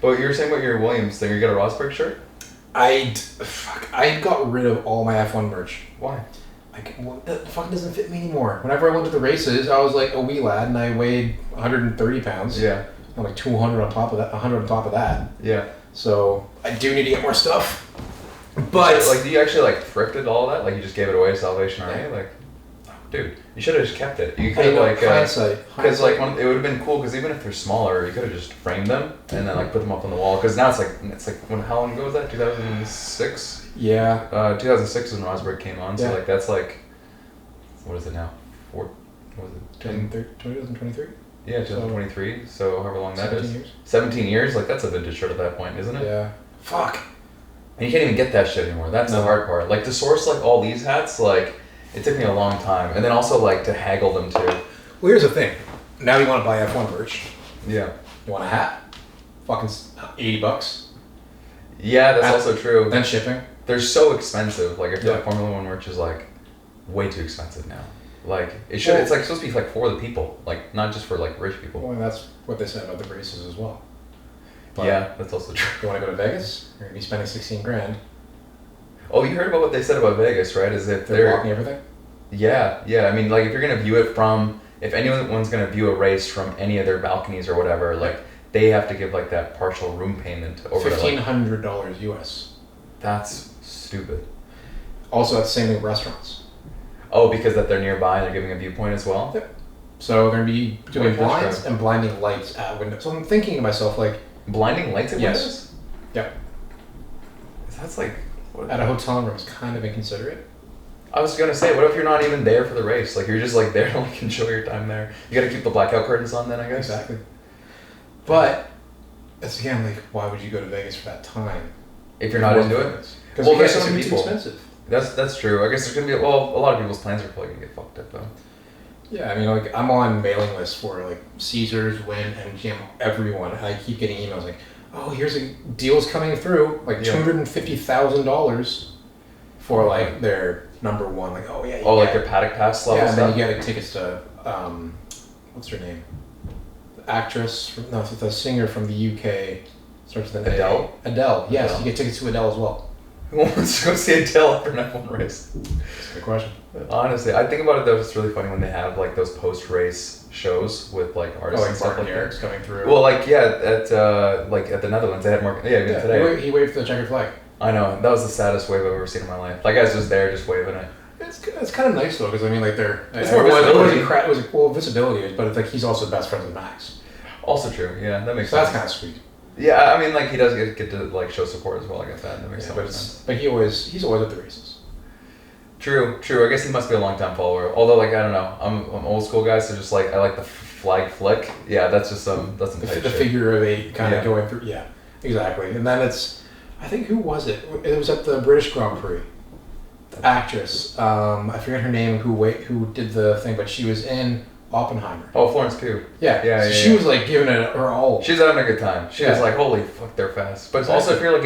But you were saying about your Williams thing. You got a Rosberg shirt? I got rid of all my F1 merch. Why? It fucking doesn't fit me anymore. Whenever I went to the races, I was like a wee lad, and I weighed 130 pounds. Yeah. I'm like 200 on top of that. 100 on top of that. Yeah. So I do need to get more stuff. But like, do you actually like thrifted all that? Like, you just gave it away to Salvation Army? Like, dude, you should have just kept it. You could have like hindsight. Because like it would have been cool. Because even if they're smaller, you could have just framed them and then like put them up on the wall. Because now it's like how long ago was that? 2006. Yeah. 2006 is when Rosberg came on. So Yeah. like that's like, what is it now? What was it? 2023. Yeah, 2023. So however long that 17 is. years. 17 years. Like that's a vintage shirt at that point, isn't it? Yeah. Fuck. And you can't even get that shit anymore. That's the hard part. Like to source like all these hats, like it took me a long time, and then also like to haggle them too. Well, here's the thing. Now you want to buy F1 merch. Yeah. You want a hat? Fucking $80. Yeah, that's also true. Then shipping. They're so expensive. Like I feel like Formula One merch is like way too expensive now. Like it should. It's like supposed to be like for the people, like not just for like rich people. Well, and that's what they said about the races as well. But yeah, that's also true. You want to go to Vegas? You're gonna be spending $16,000. Oh, you heard about what they said about Vegas, right? Is that they're blocking everything? Yeah. I mean, like if you're gonna view it from, if anyone's gonna view a race from any of their balconies or whatever, like they have to give like that partial room payment over $1,500 US. That's stupid. Also, that's the same thing with restaurants. Oh, because that they're nearby and they're giving a viewpoint as well? Yep. So they're going to be doing blinds and blinding lights at windows. So I'm thinking to myself, like... Blinding lights at windows? Yep. That's like... At a hotel room is kind of inconsiderate. I was going to say, what if you're not even there for the race? Like, you're just like there to like enjoy your time there. You got to keep the blackout curtains on then, I guess? Exactly. But, it's again, like, why would you go to Vegas for that time? If you're not into it? Because there's so many people. Too expensive. That's true. I guess there's going to be... Well, a lot of people's plans are probably going to get fucked up, though. Yeah, I mean, like, I'm on mailing lists for, like, Caesars, Wynn, MGM, everyone. And I keep getting emails like, oh, here's a deal's coming through, like $250,000 for, like, their number one. Like, oh, yeah. Like their paddock pass level stuff? Yeah, and then you get tickets to, what's her name? The actress, the singer from the UK. Starts with an Adele? Adele, yes. Adele. You get tickets to Adele as well. Who wants to go see Adele after an F1 race? That's a good question. Honestly, I think about it though, it's really funny when they have like those post-race shows with like artists and stuff like that. Coming through. Well, like at the Netherlands, they had more. Yeah, even today. He waved the checkered flag. I know, that was the saddest wave I've ever seen in my life. That guy's just there, just waving it. It's kind of nice though, because I mean, like it's more visibility. It was visibility, but it's like he's also best friends with Max. Also true, yeah, that makes sense. That's kind of sweet. Yeah, I mean, like he does get to like show support as well. I get that. That makes sense. But he's always at the races. True. I guess he must be a long-time follower. Although, like, I don't know, I'm old school guy, so just like I like the flag flick. Yeah, that's just that's the figure of eight kind of going through. Yeah, exactly. And then I think who was it? It was at the British Grand Prix. The actress, I forget her name, who did the thing, but she was in Oppenheimer. Oh, Florence Pugh. Yeah. She was like giving it her all. She's having a good time. She was like, holy fuck, they're fast. But also, if you're like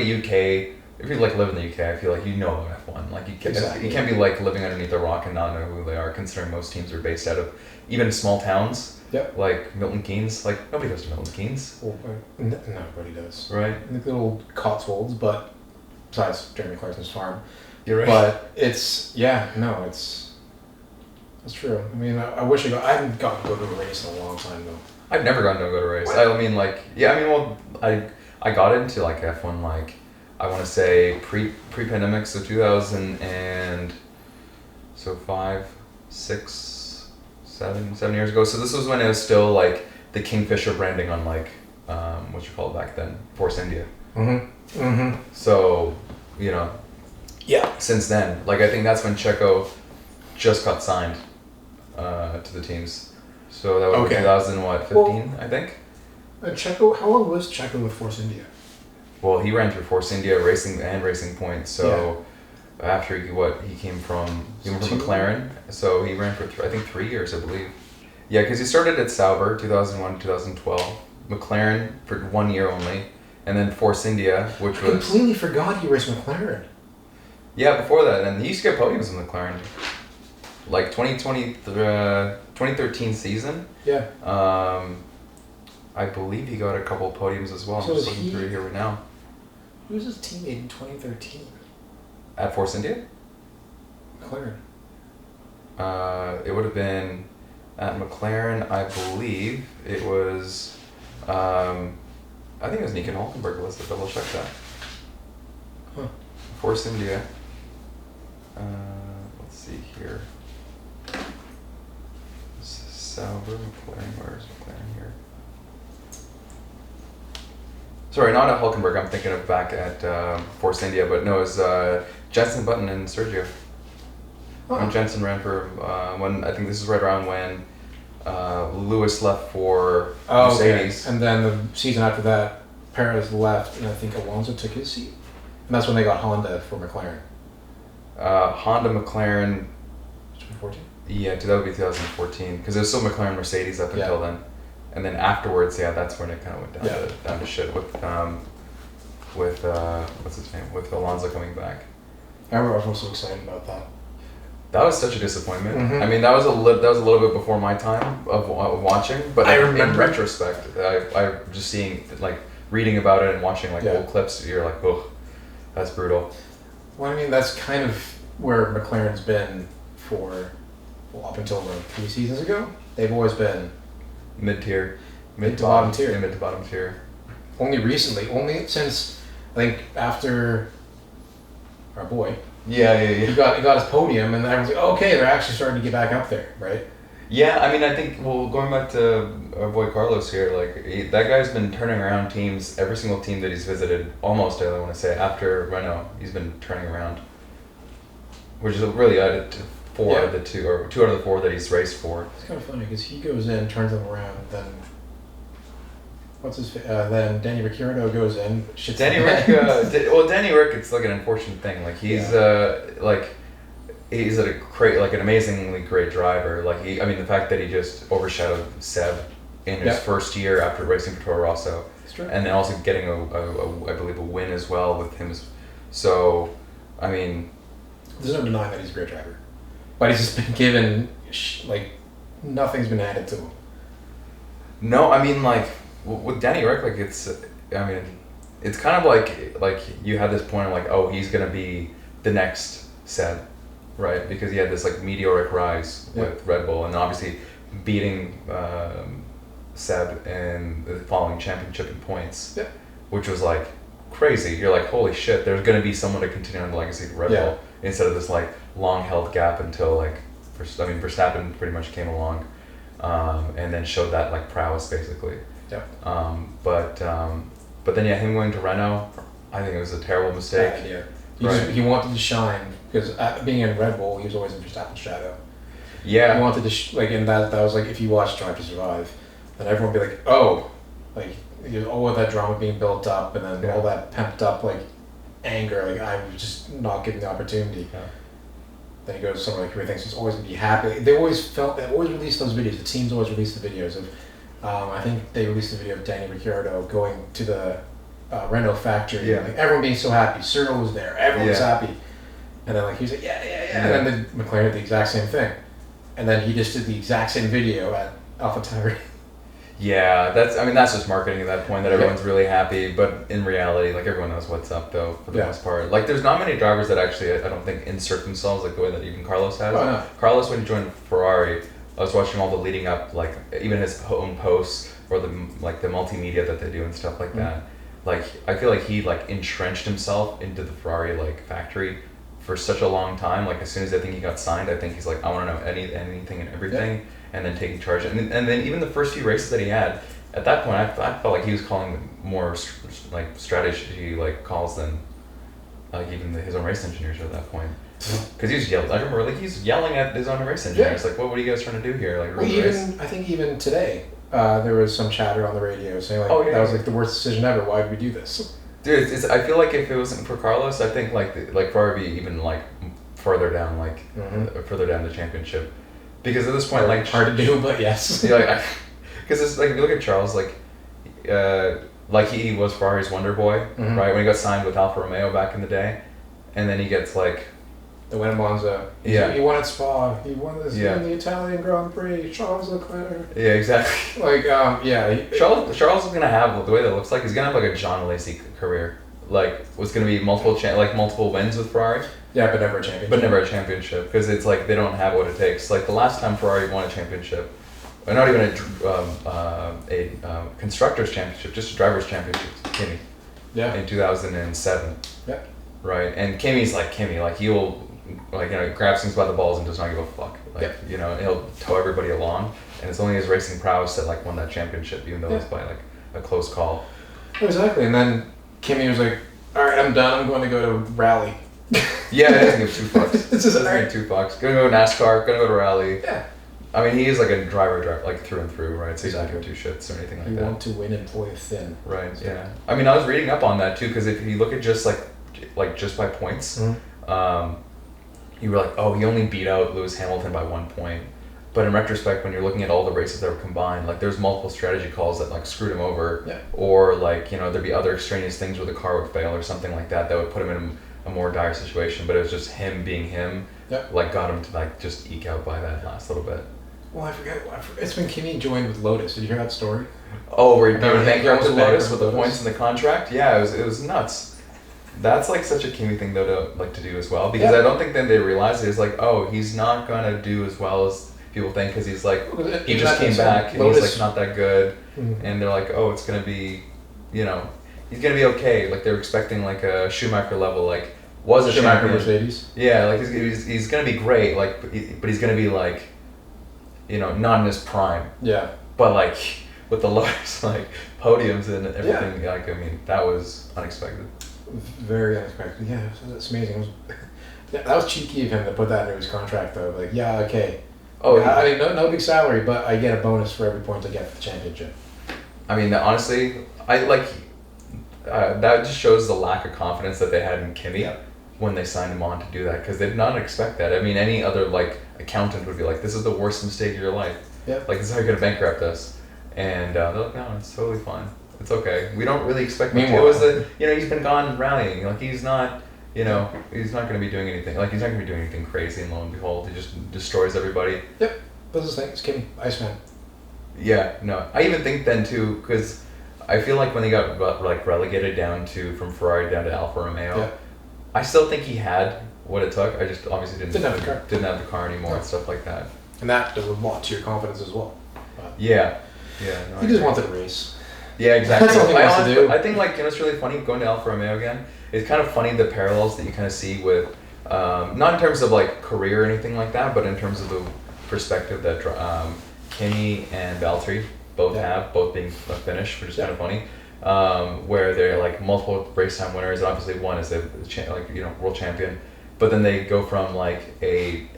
if you like live in the UK, I feel like you know about F1. Like you can't be like living underneath a rock and not know who they are, considering most teams are based out of even small towns. Yep. Like Milton Keynes. Like nobody goes to Milton Keynes. Well, nobody does. Right. The little Cotswolds, but besides Jeremy Clarkson's farm. You're right. But it's that's true. I mean, I wish I haven't gotten to go to a race in a long time though. I've never gotten to go to a race. What? I mean, like, I got into like F1 like I want to say pre-pandemic, so 2000 and so 5, 6, 7 years ago. So this was when it was still like the Kingfisher branding on like what you call it back then, Force India. So since then, like I think that's when Checo just got signed to the teams. So that was 2015, I think. Checo, how long was Checo with Force India? Well, he ran through Force India Racing and Racing Point. So after he came from McLaren. So he ran for I think 3 years, I believe. Yeah, because he started at Sauber 2001 2012, McLaren for 1 year only, and then Force India, which was... I completely forgot he raced McLaren. Yeah, before that, and he used to get podiums in McLaren. Like 2013 season. Yeah. I believe he got a couple of podiums as well. So I'm just is looking through here right now. Who was his teammate in 2013? At Force India? McLaren. It would have been at McLaren, I believe it was, I think it was Nico Hülkenberg. Let's double check that. Huh. Force India. Let's see here. Sauber, McLaren, where's McLaren here? Sorry, not at Hülkenberg, I'm thinking of back at Force India, but no, it was Jenson Button and Sergio. When Jenson ran for, when I think this is right around when Lewis left for Mercedes. Okay. And then the season after that, Perez left, and I think Alonso took his seat. And that's when they got Honda for McLaren. Honda, McLaren. 2014? Yeah, that would be 2014, because it was still McLaren Mercedes up until then. And then afterwards, that's when it kind of went down to shit with what's his name, with Alonso coming back. I remember I was so excited about that. That was such a disappointment. Mm-hmm. I mean, that was a little bit before my time of watching, but I remember in retrospect, I just seeing like reading about it and watching like old clips, you're like, oh, that's brutal. Well, I mean, that's kind of where McLaren's been for up until 3 seasons ago. They've always been mid to bottom tier. Mid to bottom tier. Only recently, only since I think after our boy. Yeah. He got his podium, and everyone's like, okay, they're actually starting to get back up there, right? Yeah, I mean, I think, going back to our boy Carlos here, like, that guy's been turning around teams, every single team that he's visited, almost, I want to say, after Renault, he's been turning around. Which is really added to 2 out of the 4 that he's raced for. It's kind of funny, because he goes in, turns them around, then... then Danny Ricciardo goes in. Danny Rick, Danny Rick, it's like an unfortunate thing. Like he's he's an amazingly great driver. Like the fact that he just overshadowed Seb in his first year after racing for Toro Rosso, and then also getting I believe a win as well with him. So, I mean, there's no denying that he's a great driver, but he's just been given nothing's been added to him. No, I mean with Danny Rick, it's kind of like you had this point of like, oh, he's gonna be the next Seb, right? Because he had this meteoric rise with Red Bull, and obviously beating Seb in the following championship in points, which was crazy. You're like, holy shit, there's gonna be someone to continue on the legacy of Red Bull instead of this long held gap until Verstappen pretty much came along, and then showed that prowess basically. But then him going to Renault, I think it was a terrible mistake. Bad idea. He wanted to shine because being in Red Bull, he was always in Verstappen's shadow. Yeah. He wanted to and that was if you watch Drive to Survive, then everyone would be like, oh, all of that drama being built up, and then all that pumped up anger, I was just not given the opportunity. Yeah. Then he goes to somewhere where he thinks he's always gonna be happy. They always released those videos. The teams always released the videos of. I think they released a video of Danny Ricciardo going to the Renault factory. Everyone being so happy. Cyril was there. Everyone was happy. And then he was like, yeah. And then the McLaren did the exact same thing. And then he just did the exact same video at alphatauri. Yeah, that's just marketing at that point, that everyone's really happy. But in reality, everyone knows what's up, though, for the most part. There's not many drivers that actually, I don't think, insert themselves the way that even Carlos has. Oh, no. Carlos, when he joined Ferrari, I was watching all the leading up, even his own posts or the multimedia that they do and stuff like that. I feel like he entrenched himself into the Ferrari factory for such a long time. As soon as I think he got signed, I think he's I want to know anything and everything, and then taking charge. And then even the first few races that he had, at that point, I felt like he was calling more strategy calls than even his own race engineers at that point. Because he was yelling. I remember he's yelling at his own race engineers. What are you guys trying to do here? I think even today, there was some chatter on the radio saying that was the worst decision ever. Why did we do this? Dude, I feel like if it wasn't for Carlos, I think Ferrari would be even further down further down the championship. Because at this point, hard to do, but yes. Because it's if you look at Charles, he was Ferrari's wonder boy, right? When he got signed with Alfa Romeo back in the day, and then he gets They went at Monza. He won at Spa. He won this in the Italian Grand Prix. Charles Leclerc. Yeah, exactly. Like, Charles is gonna have the way that looks like he's gonna have like a John Lacey career. Like, was gonna be multiple wins with Ferrari. Yeah, but never a championship. Because it's like they don't have what it takes. Like the last time Ferrari won a championship, or not even a constructors championship, just a drivers championship, Kimi. Yeah. In 2007. Yeah. Right, and Kimi's like Kimi, like he'll grabs things by the balls and does not give a fuck. Like he'll tow everybody along, and it's only his racing prowess that like won that championship, even though it was by like a close call. Exactly, and then Kimi was like, "All right, I'm done. I'm going to go to rally." Yeah, it doesn't give two fucks. It doesn't give two fucks. Gonna go to NASCAR. Gonna go to rally. Yeah. I mean, he is like a driver, like through and through, right? So he doesn't give two shits or anything like that. You want to win and play thin. Right. Yeah. I mean, I was reading up on that too, because if you look at just like just by points, you were like, oh, he only beat out Lewis Hamilton by 1 point. But in retrospect, when you're looking at all the races that were combined, like there's multiple strategy calls that like screwed him over, or like there'd be other extraneous things where the car would fail or something like that would put him in a more dire situation. But it was just him being him, like got him to like just eke out by that last little bit. Well, I forget. It's when Kimi joined with Lotus. Did you hear that story? Oh, where he bankrupted Lotus with the points in the contract? Yeah, it was nuts. That's like such a Kimi thing though to do as well, because I don't think then they realized it's like, oh, he's not gonna do as well as people think, because he's like he just came back and he's like not that good, and they're like, oh, it's gonna be, he's gonna be okay. Like they're expecting like a Schumacher level, like was a Schumacher champion. Mercedes. Yeah, like he's gonna be great, like but he's gonna be like, not in his prime. Yeah. But like with the Lotus like podiums and everything, like I mean that was unexpected. Very unexpected. Yeah, that's amazing. That was cheeky of him to put that into his contract, though. Like, yeah, okay. Oh, yeah. I mean, no big salary, but I get a bonus for every point I get for the championship. I mean, honestly, I like that just shows the lack of confidence that they had in Kimi when they signed him on to do that, because they did not expect that. I mean, any other like accountant would be like, "This is the worst mistake of your life. Like, this is how you're gonna bankrupt us," and they're like, "No, it's totally fine. It's okay. We don't really expect him to." It was he's been gone rallying. Like he's not, he's not going to be doing anything. Like he's not going to be doing anything crazy. And lo and behold, he just destroys everybody. Yep, that's his thing. It's Kimi, Iceman. Yeah, no. I even think then too, because I feel like when they got like relegated from Ferrari down to Alfa Romeo, I still think he had what it took. I just obviously didn't have the car anymore and stuff like that. And that does a lot to your confidence as well. But yeah. No, he just wanted to race. Yeah, exactly. That's all he wants to do. I think it's really funny going to Alfa Romeo again. It's kind of funny the parallels that you kind of see with, not in terms of like career or anything like that, but in terms of the perspective that Kimi and Valtteri both being Finnish, which is kind of funny. Where they're like multiple race time winners, and obviously one is the world champion, but then they go from like a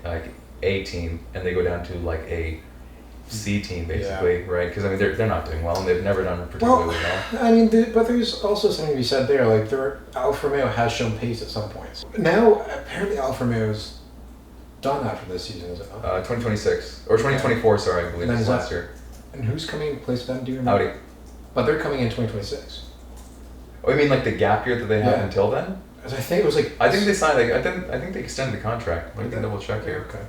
team and they go down to like a C team basically, right? Because I mean they're not doing well, and they've never done particularly well. I mean, but there's also something to be said there. Like Alfa Romeo has shown pace at some points. Now apparently Alfa Romeo's done after this season, is it not? 2026 or 2024. Sorry, I believe it's last year. And who's coming to place them? Do you remember? Audi. But they're coming in 2026. Oh, you mean like the gap year that they have until then? I think it was like. I think they signed. I think they extended the contract. Let me double check here. Okay. Yeah,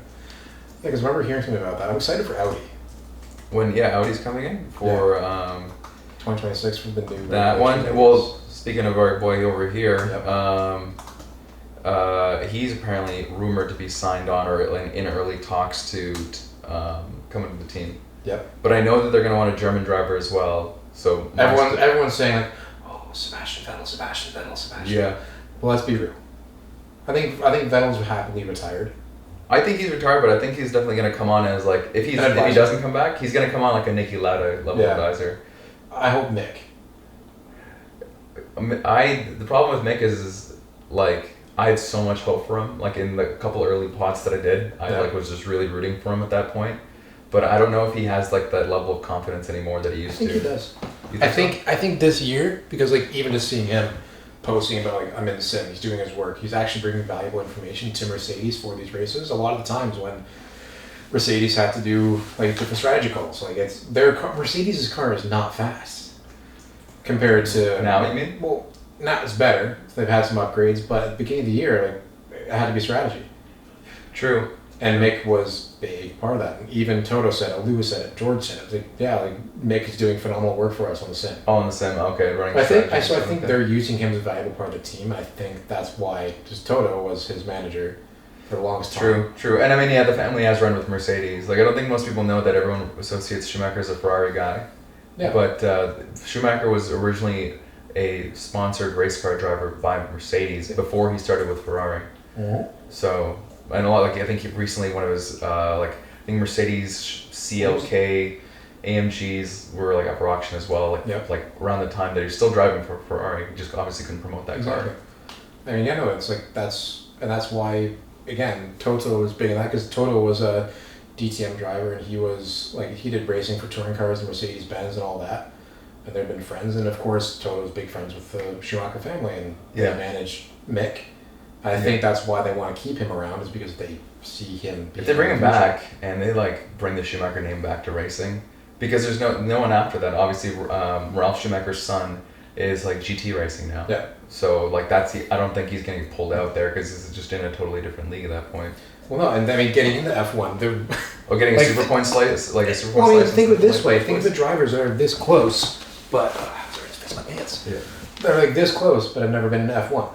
because I remember hearing something about that. I'm excited for Audi. When Audi's coming in for 2026 for the new. That one. Well, speaking of our boy over here, he's apparently rumored to be signed on or in early talks to come into the team. Yep. But I know that they're going to want a German driver as well. So everyone's saying like, oh, Sebastian Vettel. Yeah. Well, let's be real. I think Vettel's happily retired. I think he's retired, but I think he's definitely going to come on as like if he doesn't come back, he's going to come on like a Niki Lauda level advisor. I hope Mick. The problem with Mick is like I had so much hope for him. Like in the couple early pots that I did, I was just really rooting for him at that point. But I don't know if he has like that level of confidence anymore that he used to. I think he does. I think this year, because like even just seeing him posting about like I'm in the sim, he's doing his work, he's actually bringing valuable information to Mercedes for these races. A lot of the times when Mercedes have to do like different strategy calls, like it's Mercedes' car is not fast compared to now. You mean? Well, now it's better. They've had some upgrades, but at the beginning of the year, like it had to be strategy. True. And Mick was a big part of that. And even Toto said it, Lewis said it, George said it. Like, yeah, like Mick is doing phenomenal work for us on the sim. Oh, on the sim. Okay, running. I think they're using him as a valuable part of the team. I think that's why just Toto was his manager for the longest time. True. And I mean, yeah, the family has run with Mercedes. Like, I don't think most people know that everyone associates Schumacher as a Ferrari guy. Yeah. But Schumacher was originally a sponsored race car driver by Mercedes before he started with Ferrari. Mm-hmm. So, and a lot, like, I think he recently, when it was, I think Mercedes CLK AMGs were, like, up for auction as well, like around the time that he was still driving for Ferrari. He just obviously couldn't promote that car. I mean, it's like, that's why, again, Toto was big in that, because Toto was a DTM driver, and he was, like, he did racing for touring cars and Mercedes-Benz and all that, and they've been friends, and of course, Toto was big friends with the Schumacher family, and they managed Mick. I think that's why they want to keep him around, is because they see him. If they bring him back and they like bring the Schumacher name back to racing, because there's no one after that. Obviously, Ralph Schumacher's son is like GT racing now. Yeah. So like I don't think he's getting pulled out there because he's just in a totally different league at that point. Well, no, and I mean getting into F1, they're getting a super point slice, like a super point slice. Well, I mean, think of it this way: think of the drivers that are this close, but sorry, I just missed my pants. Yeah. They're like this close, but have never been in F1.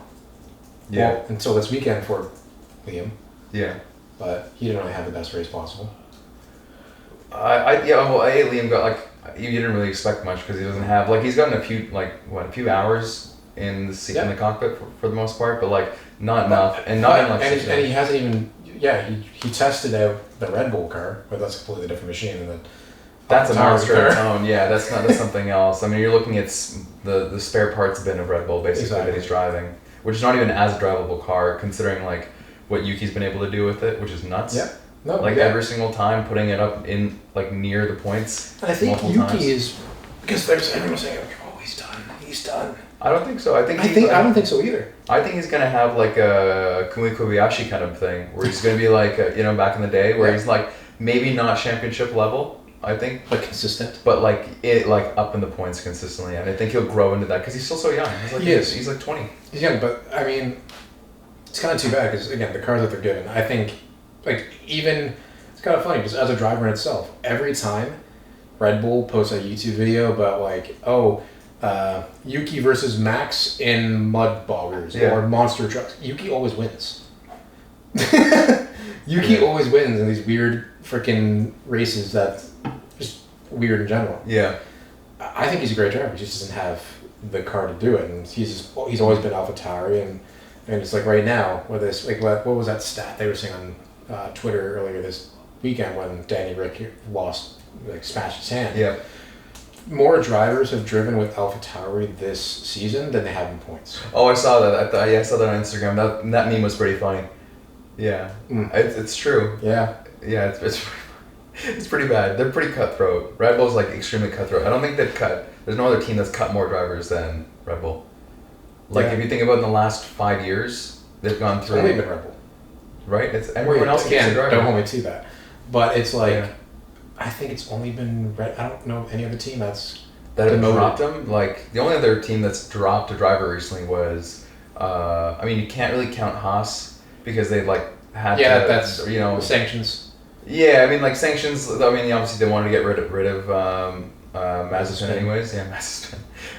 Yeah. Well, until this weekend for Liam. Yeah. But he didn't really have the best race possible. Liam got like you didn't really expect much because he doesn't have like he's gotten a few hours in the seat in the cockpit for the most part, but like not enough and he hasn't even he tested out the Red Bull car, but that's a completely different machine than the. That's a monster of its own. Yeah, that's something else. I mean, you're looking at the spare parts bin of Red Bull basically that he's driving, which is not even as a drivable car considering like what Yuki's been able to do with it, which is nuts. Yeah. No. Every single time putting it up in like near the points. And I think Yuki is because there's everyone saying like, oh, he's done. I don't think so. I don't think so either. I think he's gonna have like a Kumi Kobayashi kind of thing where he's gonna be like back in the day where he's like maybe not championship level. I think, but consistent. But like up in the points consistently, and I think he'll grow into that because he's still so young. He's like 20. He's young, but I mean, it's kind of too bad because again, the cars that they're given. I think, like even it's kind of funny because as a driver in itself, every time Red Bull posts a YouTube video about like Yuki versus Max in mud boggers or monster trucks, Yuki always wins. Yuki always wins in these weird freaking races that just weird in general. Yeah. I think he's a great driver. He just doesn't have the car to do it, and he's always been alphatauri, and it's like right now with this like what was that stat they were saying on Twitter earlier this weekend when Danny Rick smashed his hand. Yeah. More drivers have driven with alphatauri this season than they have in points. Oh, I saw that. I saw that on Instagram. That meme was pretty funny. Yeah, it's true. Yeah, it's pretty bad. They're pretty cutthroat. Red Bull's like extremely cutthroat. I don't think they've cut. There's no other team that's cut more drivers than Red Bull. Like if you think about in the last 5 years, they've gone through. Only been Red Bull, right? It's everyone else again. Don't hold me to that, but it's like I think it's only been Red. I don't know any other team that have dropped them. Like the only other team that's dropped a driver recently was. I mean, you can't really count Haas. Because they had that's sanctions. Yeah, I mean sanctions. I mean obviously they wanted to get rid of Mazepin anyways. Yeah,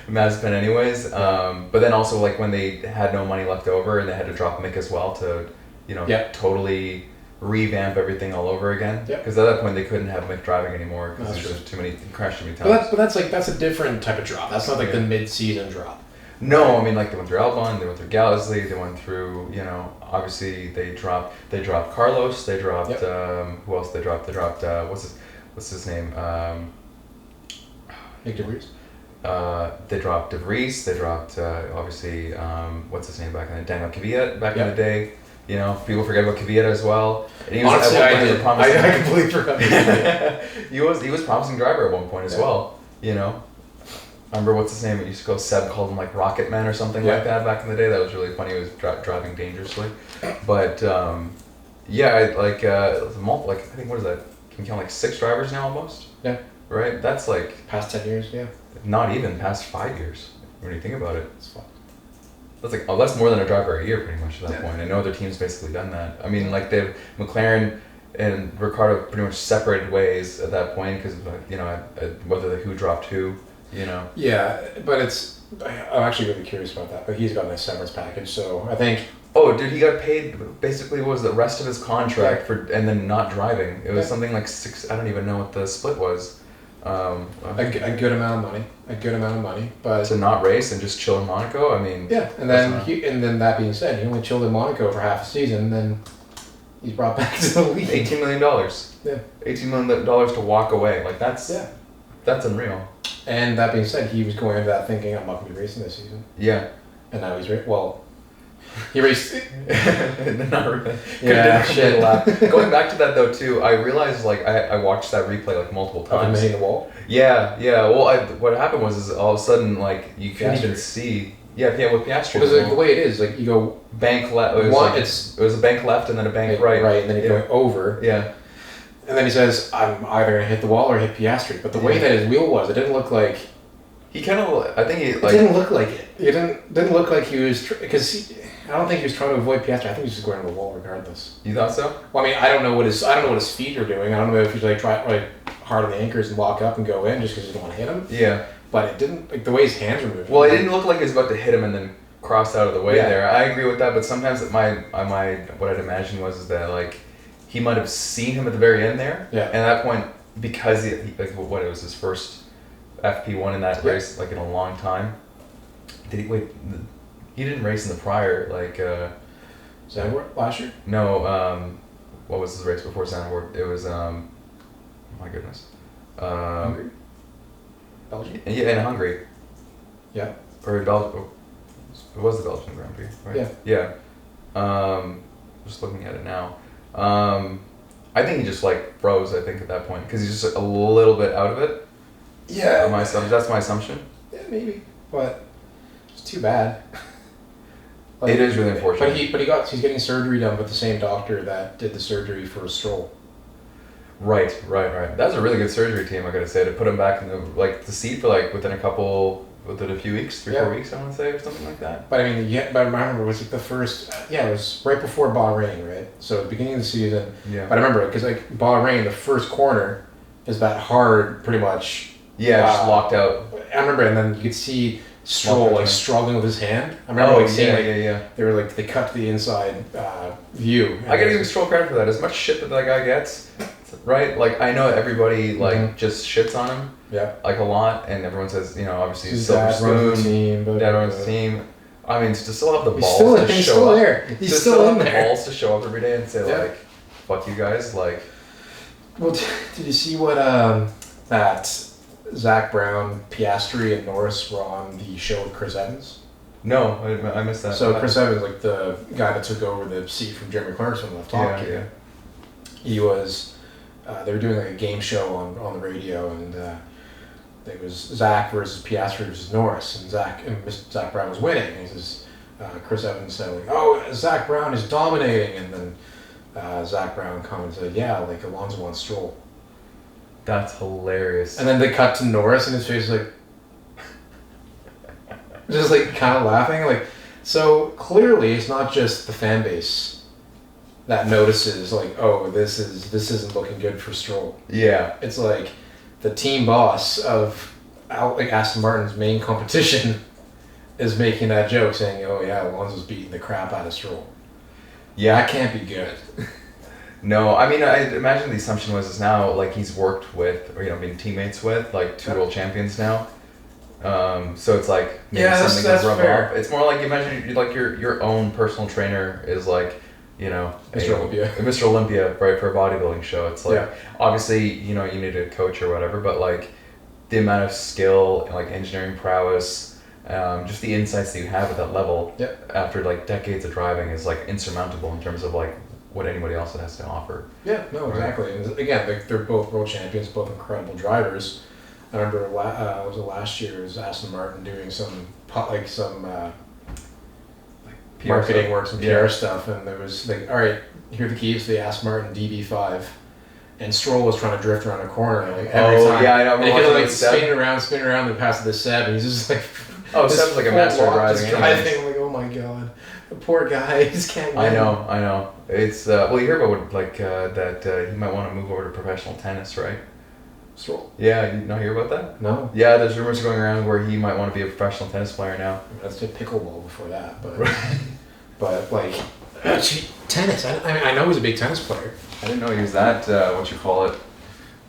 Mazepin anyways. But then also when they had no money left over and they had to drop Mick as well to totally revamp everything all over again. Because at that point they couldn't have Mick driving anymore because there's just too many crashed too many times. But that's a different type of drop. That's not like the mid-season drop. No, I mean they went through Albon, they went through Gasly, they went through obviously they dropped Carlos, they dropped who else they dropped what's his name Nick De Vries. They dropped De Vries, they dropped obviously what's his name back in the Daniel Kvyat back in the day. People forget about Kvyat as well. And he was honestly, I completely forgot. he was promising driver at one point as well. Remember what's his name? It used to go. Seb called him Rocket Man or something like that back in the day. That was really funny. He was driving dangerously, but I think what is that? Can you count 6 drivers now almost? Yeah. Right. That's past 10 years. Yeah. Not even past 5 years when you think about it. It's fun. that's more than a driver a year pretty much at that point. And no other team's basically done that. I mean, like McLaren and Ricciardo pretty much separated ways at that point because whether who dropped who, Yeah, but I'm actually really curious about that. But he's got a nice severance package, so I think. Oh, dude, he got paid basically what was the rest of his contract and then not driving. It was something like 6. I don't even know what the split was. A good amount of money, but to not race and just chill in Monaco. I mean, and then that being said, he only chilled in Monaco for half a season, then he's brought back to the league. $18 million. Yeah, $18 million to walk away. Like that's unreal. And that being said, he was going into that thinking, I'm not going to be racing this season. Yeah. And now he's he raced. Not really. Yeah, shit. Going back to that though too, I realized like I watched that replay like multiple times. Of him hitting the wall. Yeah. Well, what happened was all of a sudden like you couldn't even see. Yeah, with Piastri. Because like, the way it is, like you go bank left. It was a bank left and then a bank right. Right, and then you go over. Yeah. And then he says, "I'm either gonna hit the wall or hit Piastri." But the way that his wheel was, it didn't look like. He kind of. I think he like. It didn't look like it. It didn't look like he was because I don't think he was trying to avoid Piastri. I think he was just going to the wall regardless. You thought so? Well, I mean, I don't know what his feet are doing. I don't know if he's like try hard on the anchors and walk up and go in just because you don't want to hit him. Yeah. But it didn't like the way his hands were moving. Well, it didn't look like he was about to hit him and then cross out of the way there. I agree with that, but sometimes what I'd imagine was that like he might have seen him at the very end there. Yeah. And at that point, because it was his first FP1 in that race like in a long time. Did he wait? He didn't race in the prior like. Zandvoort last year? No. What was his race before Zandvoort? It was oh my goodness. Hungary? Belgium? Yeah, in Hungary. Yeah. Or Belgium. It was the Belgian Grand Prix, right? Yeah. Yeah. Just looking at it now. I think he just like froze. I think at that point because he's just a little bit out of it. Yeah. That's my assumption. Yeah, maybe, but it's too bad. Like, it is really unfortunate. He's getting surgery done with the same doctor that did the surgery for Stroll. Right. That's a really good surgery team. I gotta say to put him back in the seat for like within a few weeks, 3-4 weeks, I want to say, or something like that. But I mean, but I remember it was like the first. It was right before Bahrain, right? So at the beginning of the season. Yeah. But I remember because like Bahrain, the first corner is that hard, pretty much. Yeah, just locked out. I remember, and then you could see Stroll like struggling with his hand. I remember seeing they were like they cut to the inside view. I gotta give Stroll credit for that. As much shit that guy gets, right? Like I know everybody like just shits on him. Yeah. Like a lot, and everyone says obviously his silver spoon. Dad runs the team. I mean, to still have the balls He's still there. He's still in there. The balls to show up every day and say like, "Fuck you guys!" Like. Well, did you see what that? Zach Brown, Piastri, and Norris were on the show with Chris Evans. No, I missed that. So Chris Evans, like the guy that took over the seat from Jeremy Clarkson left off. Yeah. He was. They were doing like a game show on the radio, and it was Zach versus Piastri versus Norris, and Zach Brown was winning. And he says, Chris Evans said, like, "Oh, Zach Brown is dominating," and then Zach Brown commented, "Yeah, like Alonso wants Stroll." That's hilarious. And then they cut to Norris, and his face was like, just like kind of laughing. Like, so clearly, it's not just the fan base that notices, like, oh, this isn't looking good for Stroll. Yeah, it's like the team boss of like Aston Martin's main competition is making that joke, saying, "Oh yeah, Alonso's beating the crap out of Stroll." Yeah, that can't be good. No, I mean, I imagine the assumption was now, like, he's worked with, or, been teammates with, like, 2 world champions now. So it's like, maybe something that's rub fair. off. It's more like, imagine, like, your own personal trainer is, like, Mr. Olympia. Mr. Olympia, right, for a bodybuilding show. It's like, obviously, you need a coach or whatever, but, like, the amount of skill, and, like, engineering prowess, just the insights that you have at that level after, like, decades of driving is, like, insurmountable in terms of, like, what anybody else has to offer. Yeah, no, exactly. And again, they're both world champions, both incredible drivers. I remember was it last year? It was Aston Martin doing some marketing work, some PR stuff, and there was like, all right, here are the keys to the Aston Martin DB5, and Stroll was trying to drift around a corner like every time. Yeah, I know. And he could like spin around, and pass it to Seb, and he's just like. Oh, Seb's like a master at driving. I think like, oh my poor guy, he just can't win. I know. It's well, you hear about what, like that he might want to move over to professional tennis, right? Stroll. Yeah, you not hear about that? No. Yeah, there's rumors going around where he might want to be a professional tennis player now. Let's do pickleball before that, but like tennis. I know he's a big tennis player. I didn't know he was that what you call it.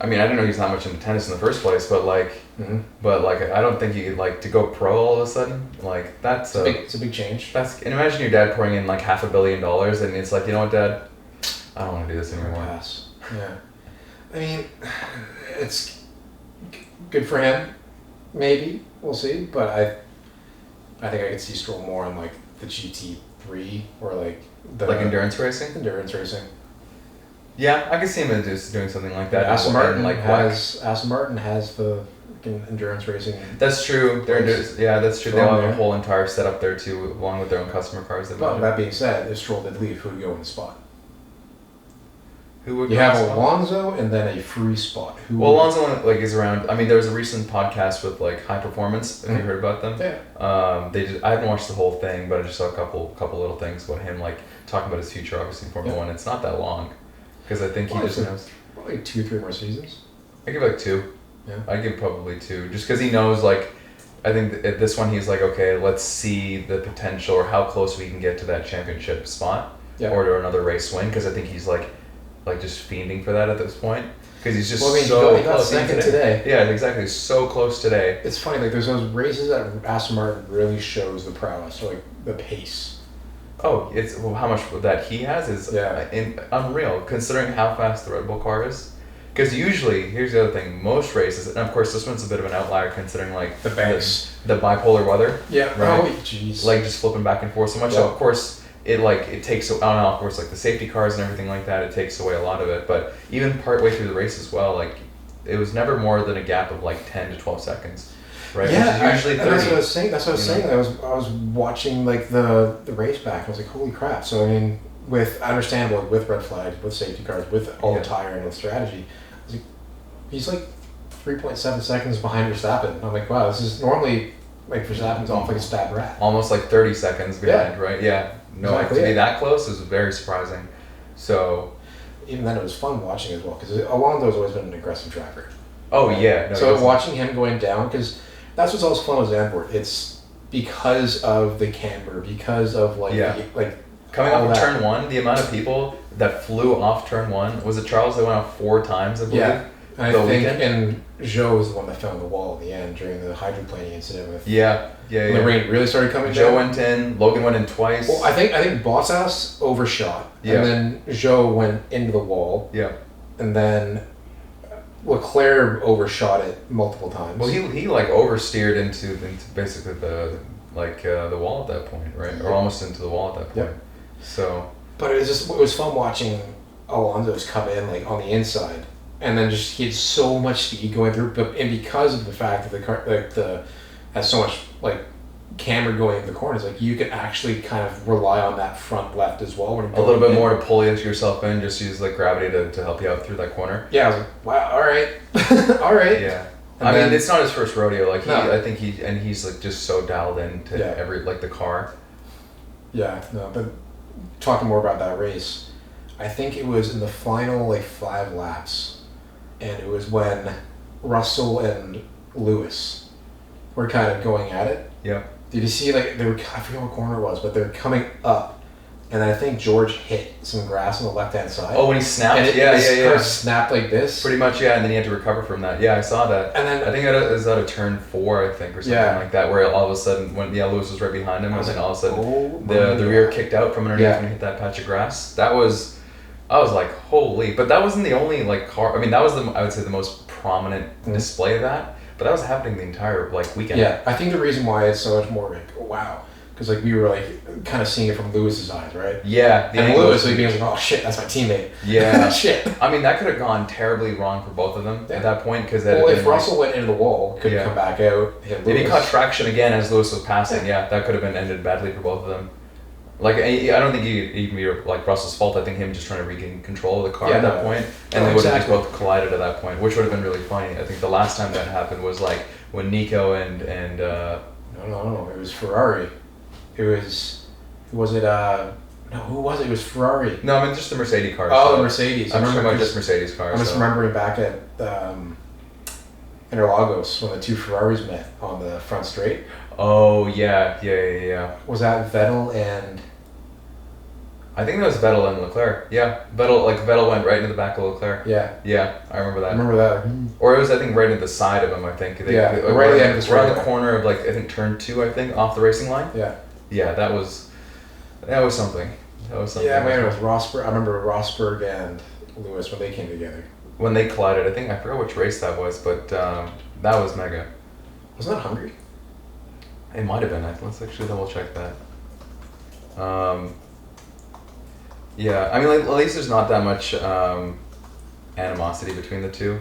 I mean, I didn't know he was that much into tennis in the first place, but like, I don't think he like to go pro all of a sudden. Like it's a big change. And imagine your dad pouring in like $500 million, and it's like, you know what, Dad, I don't want to do this anymore. Pass. Yeah. I mean, it's good for him. Maybe we'll see, but I think I could see Stroll more on like the GT3 or like the endurance racing. Endurance racing. Yeah, I could see him just doing something like that. Aston Martin has the endurance racing. That's true. That's true. They Stroll have a whole entire setup there too, along with their own customer cars. But that being said, if Stroll did leave, who would go in the spot? Who would? You have Alonso and then a free spot. Alonso like is around. I mean, there was a recent podcast with like High Performance. Have you heard about them? Yeah. I haven't watched the whole thing, but I just saw a couple little things about him, like talking about his future. Obviously, in Formula One. It's not that long, because I think he just knows. Probably 2-3 more seasons. I give like 2. Yeah. I give probably 2, just because he knows like. I think at this one he's like, okay, let's see the potential or how close we can get to that championship spot, or to another race win, because I think he's like just fiending for that at this point, because he's just he got second today. Yeah, exactly, so close today. It's funny, like there's those races that Aston Martin really shows the prowess, or like the pace. Oh, it's how much that he has is unreal, considering how fast the Red Bull car is. Because usually, here's the other thing, most races, and of course this one's a bit of an outlier considering like the banks, the bipolar weather. Yeah, right. Oh, jeez. Like just flipping back and forth so much. So of course it takes. Of course, like the safety cars and everything like that, it takes away a lot of it. But even partway through the race as well, like it was never more than a gap of like 10 to 12 seconds. Right. Yeah, usually 30. That's what I was saying. That's what I was saying. I was watching like the race back. I was like, holy crap! So I mean, with understandable, with red flags, with safety cars, with all the tire and with strategy, I was like, he's like 3.7 seconds behind Verstappen. I'm like, wow, this is normally like Verstappen's off like a stab rat. Almost like 30 seconds behind, right? Yeah. No, exactly. To be that close is very surprising. So. Even then, it was fun watching as well, because Alonso's always been an aggressive driver. Oh yeah. No, so watching him going down, because that's what's always fun with Zandvoort. It's because of the camber, because of like coming off of turn 1, the amount of people that flew off turn 1, was it Charles that went off 4 times, I believe? Yeah. And I think and Zhou was the one that found the wall at the end during the hydroplaning incident with when the rain really started coming down. Zhou went in, Logan went in twice. Well, I think Bottas overshot, and then Zhou went into the wall. Yeah. And then Leclerc overshot it multiple times. Well, he like oversteered into basically the wall at that point, right? Or almost into the wall at that point. Yep. So. But it was fun watching Alonso's come in like on the inside, and then just he had so much speed going through, and because of the fact that the car has so much like camber going into the corners, like you could actually kind of rely on that front left as well. When a little bit more to pull yourself in, just use like gravity to help you out through that corner. Yeah, I was like, wow, all right, all right. Yeah. I mean, it's not his first rodeo. Like I think he's like just so dialed into every like the car. Yeah, no, but talking more about that race, I think it was in the final like 5 laps, and it was when Russell and Lewis were kind of going at it. Yeah. Did you see like I forget what corner it was, but they're coming up, and then I think George hit some grass on the left hand side. Oh, when he snapped, and it snapped like this. Pretty much, yeah, and then he had to recover from that. Yeah, I saw that. And then I think it was out of turn 4, I think, or something like that, where all of a sudden when Lewis was right behind him, and then all of a sudden the rear kicked out from underneath when he hit that patch of grass. I was like, holy! But that wasn't the only like car. I mean, that was I would say the most prominent display of that. But that was happening the entire like weekend. Yeah, I think the reason why it's so much more like wow, because like we were like kind of seeing it from Lewis's eyes, right? Yeah. And Lewis like being like, oh shit, that's my teammate. Yeah. Shit. I mean, that could have gone terribly wrong for both of them at that point, because if Russell went into the wall, couldn't come back out, hit Lewis. If he caught traction again as Lewis was passing, that could have been ended badly for both of them. Like, I don't think he'd even be like Russell's fault. I think him just trying to regain control of the car at that point, and they would have just both collided at that point, which would have been really funny. I think the last time that happened was like when Nico and no, it was Ferrari. It was Was it, no, who was it? It was Ferrari. No, I mean just the Mercedes cars. Oh, so the Mercedes. I'm talking about just Mercedes cars. I'm just remembering back at Interlagos when the two Ferraris met on the front straight. Oh, yeah. Was that Vettel and... I think that was Vettel and Leclerc. Yeah, Vettel went right into the back of Leclerc. Yeah. Yeah, I remember that. I remember that. Or it was, I think, right at the side of him, I think. Right at the end of the around the corner of, like, I think, turn 2, I think, off the racing line. Yeah. Yeah, that was something. Yeah, man, it was Rosberg. I remember Rosberg and Lewis when they came together. When they collided, I forgot which race that was, but that was mega. Wasn't that Hungary? It might have been. Let's actually double check that. Yeah, I mean, like, at least there's not that much animosity between the two.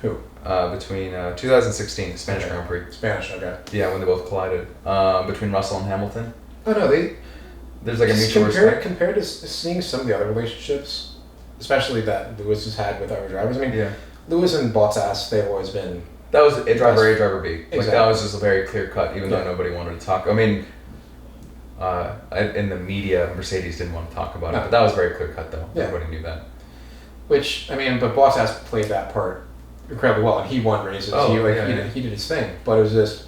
Who? Between 2016 Spanish Grand Prix. Spanish, okay. Yeah, when they both collided. Between Russell and Hamilton. Oh no, there's like a mutual respect. Compared to seeing some of the other relationships, especially that Lewis has had with other drivers. I mean, Lewis and Bottas, they've always been... That was a driver A, driver B. Exactly. Like, that was just a very clear cut, even though nobody wanted to talk. I mean, in the media, Mercedes didn't want to talk about it, but that was very clear cut, though. Yeah. Everybody knew that. Which, I mean, but Bottas played that part incredibly well, and he won races. He did his thing. But it was just,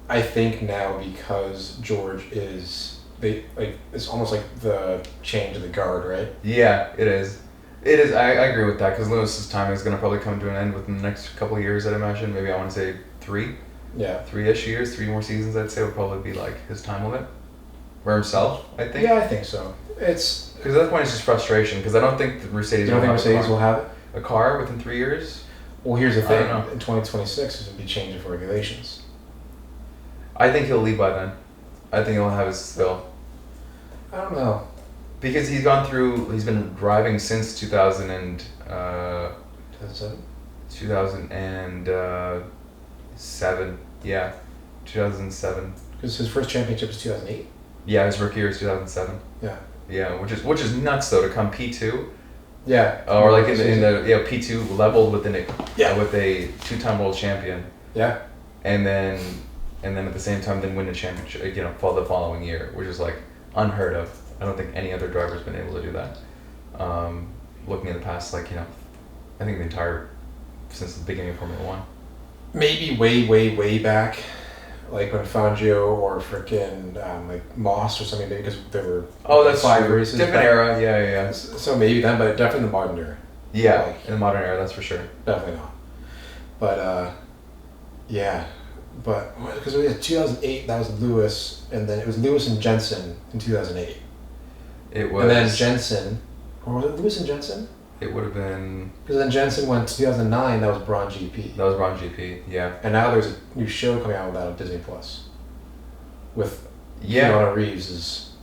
I think now because George is... it's almost like the change of the guard, right? Yeah, it is. It is. I agree with that because Lewis's time is going to probably come to an end within the next couple of years, I'd imagine. Maybe I want to say 3. Yeah. 3-ish years, 3 more seasons, I'd say would probably be like his time limit. For himself, I think. Yeah, I think so. It's... Because at that point it's just frustration because I don't think the Mercedes will have a car within 3 years. Well, here's the thing. In 2026, it's going to be changing for regulations. I think he'll leave by then. I think he'll have his fill. I don't know. Because he's been driving since 2007? 2007, yeah. 2007. Because his first championship was 2008? Yeah, his rookie year is 2007. Yeah. Yeah, which is nuts though, to come P2. Yeah. Or like in the P2 leveled within it with a 2-time world champion. Yeah. And then at the same time then win a championship, for the following year, which is like unheard of. I don't think any other driver's been able to do that. Looking at the past, I think since the beginning of Formula 1. Maybe way back, like when Fangio or frickin' like Moss or something, because there were that's 5 races. Different era, yeah. So maybe then, but definitely the modern era. Yeah, in the modern era, that's for sure. Definitely not. But, yeah. But, because we had 2008, that was Lewis, and then it was Lewis and Jensen in 2008. It was. And then Jensen, or was it Lewis and Jensen? It would have been... Because then Jensen went to 2009, that was Braun GP. That was Braun GP, yeah. And now there's a new show coming out with that on Disney Plus. With Keanu Reeves is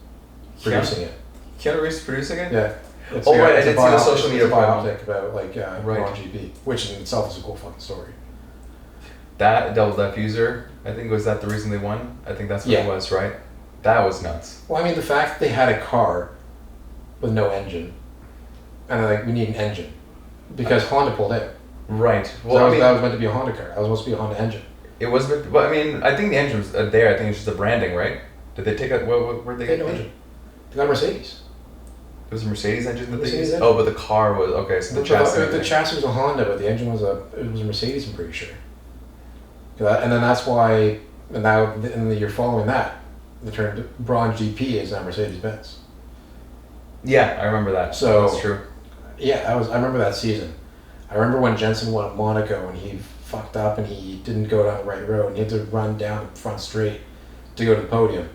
producing it. Keanu Reeves is producing it? Yeah. Right, I did see the social media biopic about Braun GP, which in itself is a cool fucking story. That double diffuser, I think, was that the reason they won? I think that's what it was, right? That was nuts. Well, I mean, the fact that they had a car with no engine, and they're like, we need an engine, because Honda pulled out. Right. Well, that was meant to be a Honda car. That was supposed to be a Honda engine. It was, but I mean, I think the engine was there. I think it's just the branding, right? Did they take it? Where'd they get no engine? They got a Mercedes. It was a Mercedes engine that they used? Oh, but the car was, okay, so the chassis. The chassis was a Honda, but the engine was a Mercedes, I'm pretty sure. And then that's why, and now in the year following that, the term Braun GP is now Mercedes-Benz. Yeah, I remember that. So that's true. Yeah, I remember that season. I remember when Jensen won at Monaco and he fucked up and he didn't go down the right road and he had to run down the front straight to go to the podium.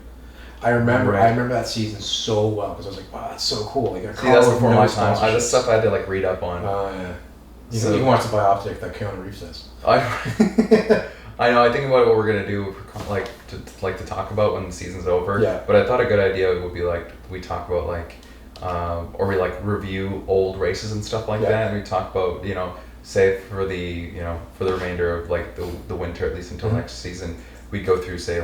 I remember that season so well because I was like, wow, that's so cool. Like, that's before my time. That's stuff I had to read up on. Oh yeah. You can watch the biopic that Keanu Reeves does. I know. I think about what we're gonna do, to talk about when the season's over. Yeah. But I thought a good idea would be we talk about or we review old races and stuff like that, and we talk about say for the for the remainder of the winter, at least until next season, we go through say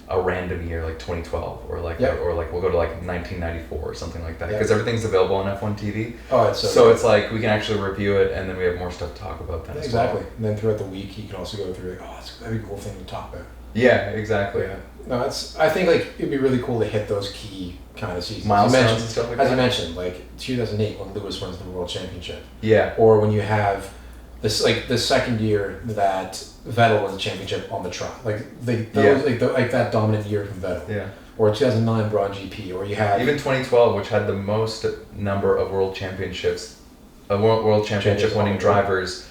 a random year 2012 or we'll go to 1994 or something like that because everything's available on F1 TV. Oh, so it's we can actually review it and then we have more stuff to talk about then. Exactly. And then throughout the week you can also go through that'd be a cool thing to talk about. Yeah, exactly. Yeah. No, I think like it'd be really cool to hit those key kind of seasons. Milestones and stuff like that. As you mentioned, like 2008 when Lewis wins the World Championship. Yeah. Or when you have this like the second year that Vettel wins the championship on the track, like like that dominant year from Vettel. Yeah. Or 2009 Braun GP, or you have even 2012, which had the most number of world championships, world championship winning drivers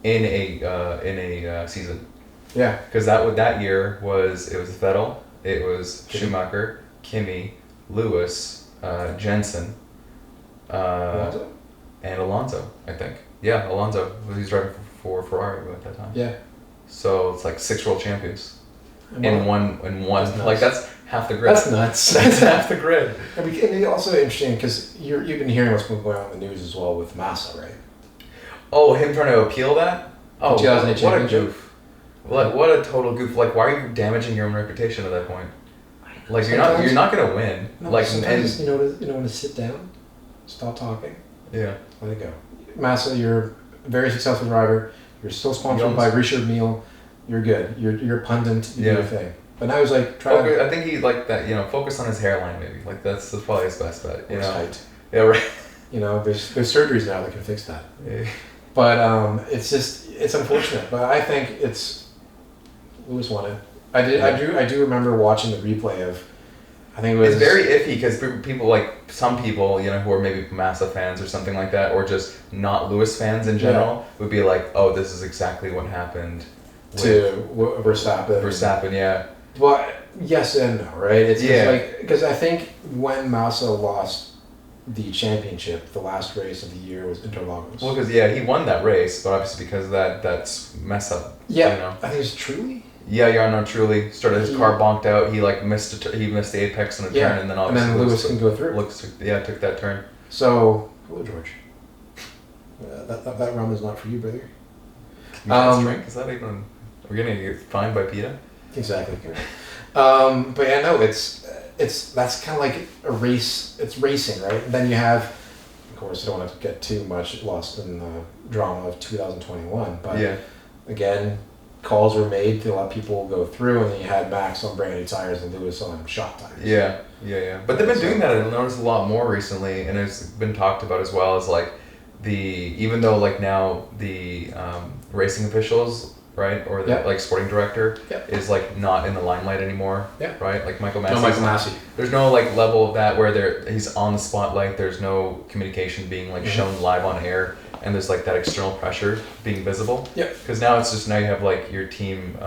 in a season. Yeah. Because that year it was Vettel, it was Schumacher, Kimi, Lewis, Jensen, Alonso? and Alonso. I think. Yeah, Alonso. He was driving for Ferrari at that time. Yeah. So it's like 6 world champions And in one. That's Like that's half the grid. That's nuts. That's half the grid. And it's also interesting because you've been hearing what's been going on in the news as well with Massa, right? Oh, him trying to appeal that? Oh, 2008 what a championship. goof. What a total goof. Like, why are you damaging your own reputation at that point? Like, you're not gonna win. No, like, sometimes you know when to sit down, stop talking, yeah. let it go. Massa, you're a very successful driver. You're still sponsored by Richard Mille. You're good. You're a pundit. You do your thing. But now he's like I think he like that. Focus on his hairline maybe. Like that's probably his best bet. His height. Yeah, right. There's surgeries now that can fix that. Yeah. But it's unfortunate. But I think Lewis won it. I do remember watching the replay of. I think it was. It's very iffy because people some people who are maybe Massa fans or something like that, or just not Lewis fans in general, would be like, oh, this is exactly what happened to Verstappen. Verstappen, yeah. But yes and no, right? It's because I think when Massa lost the championship, the last race of the year was Interlagos. Well, because he won that race, but obviously because of that's mess up. Yeah, I think it's Truly. Yeah, no, Truly started his car bonked out. He missed the apex on a turn, and then obviously Lewis can go through. Took that turn. So, hello George. That rum is not for you, brother. Drink? Is that even? We're gonna get fined by PETA? Exactly. But yeah, no, that's kind of like a race. It's racing, right? And then you have, of course, I don't want to get too much lost in the drama of 2021, but again, calls were made to let people go through, and then you had Max on brand new tires and Lewis on shot tires. Yeah. But they've been doing that. I've noticed a lot more recently, and it's been talked about as well as like even though like now the racing officials, right, or the like sporting director is like not in the limelight anymore, right? Like Michael Massey. There's no like level of that where he's on the spotlight. There's no communication being like shown live on air, and there's like that external pressure being visible. Yeah. Because now it's just you have like your team,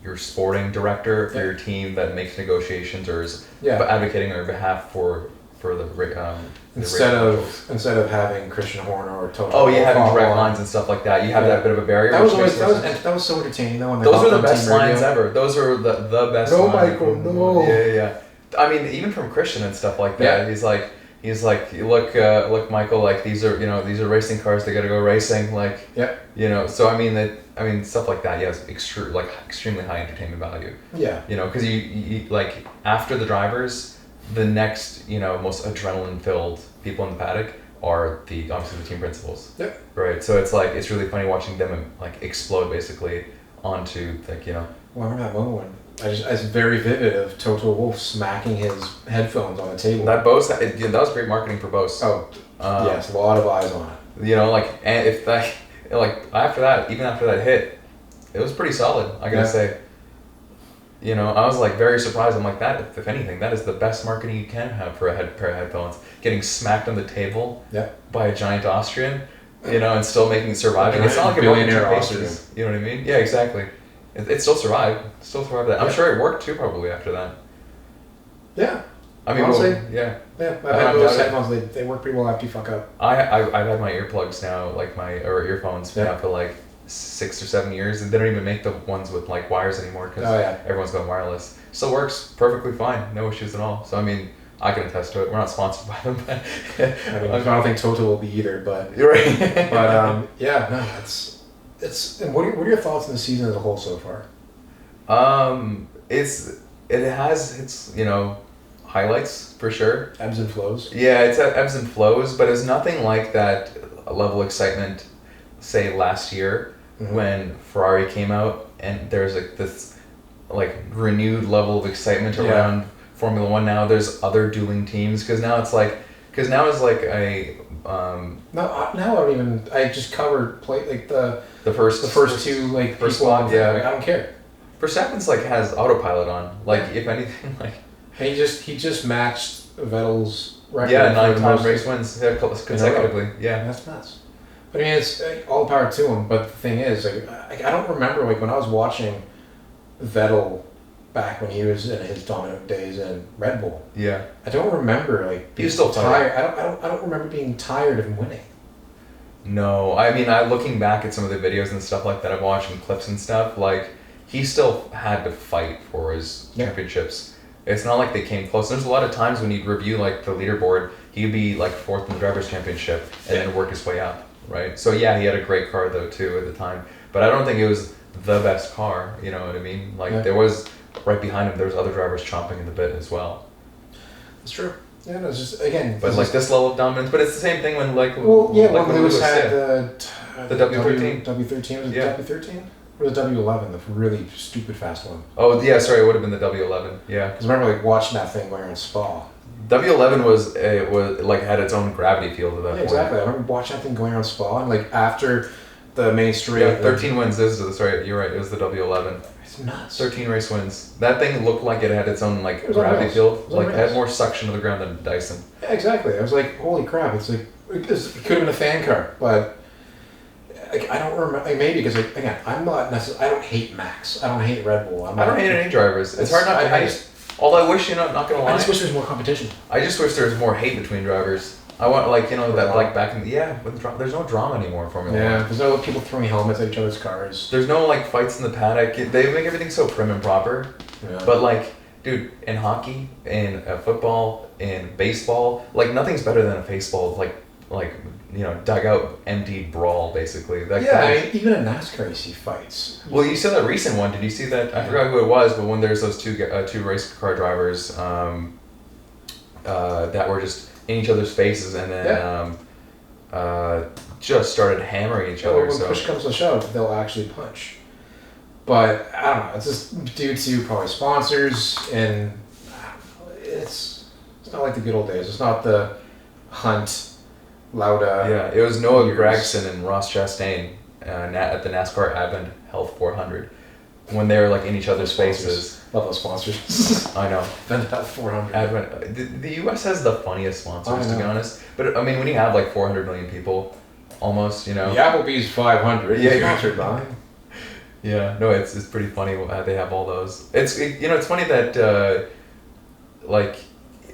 your sporting director for your team that makes negotiations or is advocating on your behalf for the instead of having Christian Horner or Toto. Oh, yeah, having direct lines and stuff like that. You have that bit of a barrier. That was so entertaining. Those were the best lines ever. Those were the best. No, lines. Michael, no. Yeah. I mean, even from Christian and stuff like that. He's like, look, Michael. Like these are racing cars. They got to go racing. Like, So I mean, stuff like that. Yeah, it's extremely high entertainment value. Yeah. Because you like after the drivers. The next, most adrenaline-filled people in the paddock are obviously the team principals. Yeah. Right. So it's really funny watching them like explode basically onto like. Well, I remember that moment when it's very vivid of Toto Wolff smacking his headphones on the table. That Bose, that was great marketing for Bose. Oh, yes, a lot of eyes on it. And if that, after that hit, it was pretty solid. I gotta say. I was like very surprised. I'm like that. If anything, that is the best marketing you can have for a pair of headphones. Getting smacked on the table by a giant Austrian, and still surviving. It's not like a billionaire Austrian. You know what I mean? Yeah, exactly. It still survived. That. I'm sure it worked too. Probably after that. Yeah. I mean, honestly, yeah. I've had those headphones. They work pretty well after you fuck up. I've had my earplugs now, or earphones now for like 6 or 7 years, and they don't even make the ones with like wires anymore because everyone's going wireless. Still works perfectly fine, no issues at all. So I mean, I can attest to it. We're not sponsored by them, but I don't think Toto will be either. But you're right. But it's. And what are your thoughts on the season as a whole so far? It has its highlights for sure. Ebbs and flows. Yeah, it's ebbs and flows, but it's nothing like that level of excitement. Say last year, when Ferrari came out, and there's like this like renewed level of excitement around Formula One. Now there's other dueling teams because now it's like a now I don't even. I just covered like the first two like first people. spot, yeah. Like, I don't care. Verstappen's like has autopilot on. Like if anything, like he just matched Vettel's record. Yeah, 9-time race wins consecutively. Yeah, that's nuts. But I mean, it's all the power to him. But the thing is, like, I don't remember like when I was watching Vettel back when he was in his dominant days in Red Bull. Yeah, I don't remember like being still tired. I don't remember being tired of him winning. No, I mean, looking back at some of the videos and stuff like that, I'm watching clips and stuff. Like he still had to fight for his championships. It's not like they came close. There's a lot of times when he'd review like the leaderboard, he'd be like 4th in the drivers' championship and then work his way up, right? So yeah, he had a great car though too at the time, but I don't think it was the best car. You know what I mean? Like there was right behind him, there was other drivers chomping in the bit as well. That's true. Yeah, no, it's just again. But like this level of dominance, but it's the same thing when like when Lewis had the W13. W13 was it W13? Or the W11, the really stupid fast one. Oh yeah, sorry, it would have been the W11. Yeah. Because I remember like watching that thing going around Spa. W11 was like had its own gravity field at that point. Exactly. I remember watching that thing going around Spa, and like after the main straight. Yeah, 13 wins. Sorry, you're right. It was the W11. It's nuts. 13 race wins. That thing looked like it had its own like gravity field. Like it had more suction to the ground than Dyson. Yeah, exactly. I was like, holy crap! It's like it could have been a fan car, but. Like, I don't remember. Like, maybe because like, again, I'm not necessarily. I don't hate Max. I don't hate Red Bull. I don't hate any drivers. It's hard not to hate. All I wish, not gonna lie. I just wish there was more competition. I just wish there was more hate between drivers. I want that like back in there's no drama anymore in Formula 1. Yeah, there's no people throwing helmets at each other's cars. There's no like fights in the paddock. They make everything so prim and proper. Yeah. But like, dude, in hockey, in football, in baseball, like nothing's better than a baseball like dugout emptied brawl basically. I mean, even in NASCAR you see fights. Well, you saw that recent one. Did you see that? I forgot who it was, but when there's those two race car drivers that were just in each other's faces and then just started hammering each other. When push comes to shove, they'll actually punch. But I don't know. It's just due to probably sponsors, and it's not like the good old days. It's not the Hunt. Lauda. Yeah, it was Noah Gragson and Ross Chastain at the NASCAR Advent Health 400 when they were like in each other's faces. Love those sponsors. I know. Advent Health 400. Advent. The U.S. has the funniest sponsors, to be honest. But I mean, when you have like 400 million people, almost, The Applebee's 500. Yeah, sponsored by. Yeah, no, it's pretty funny. They have all those. It's funny that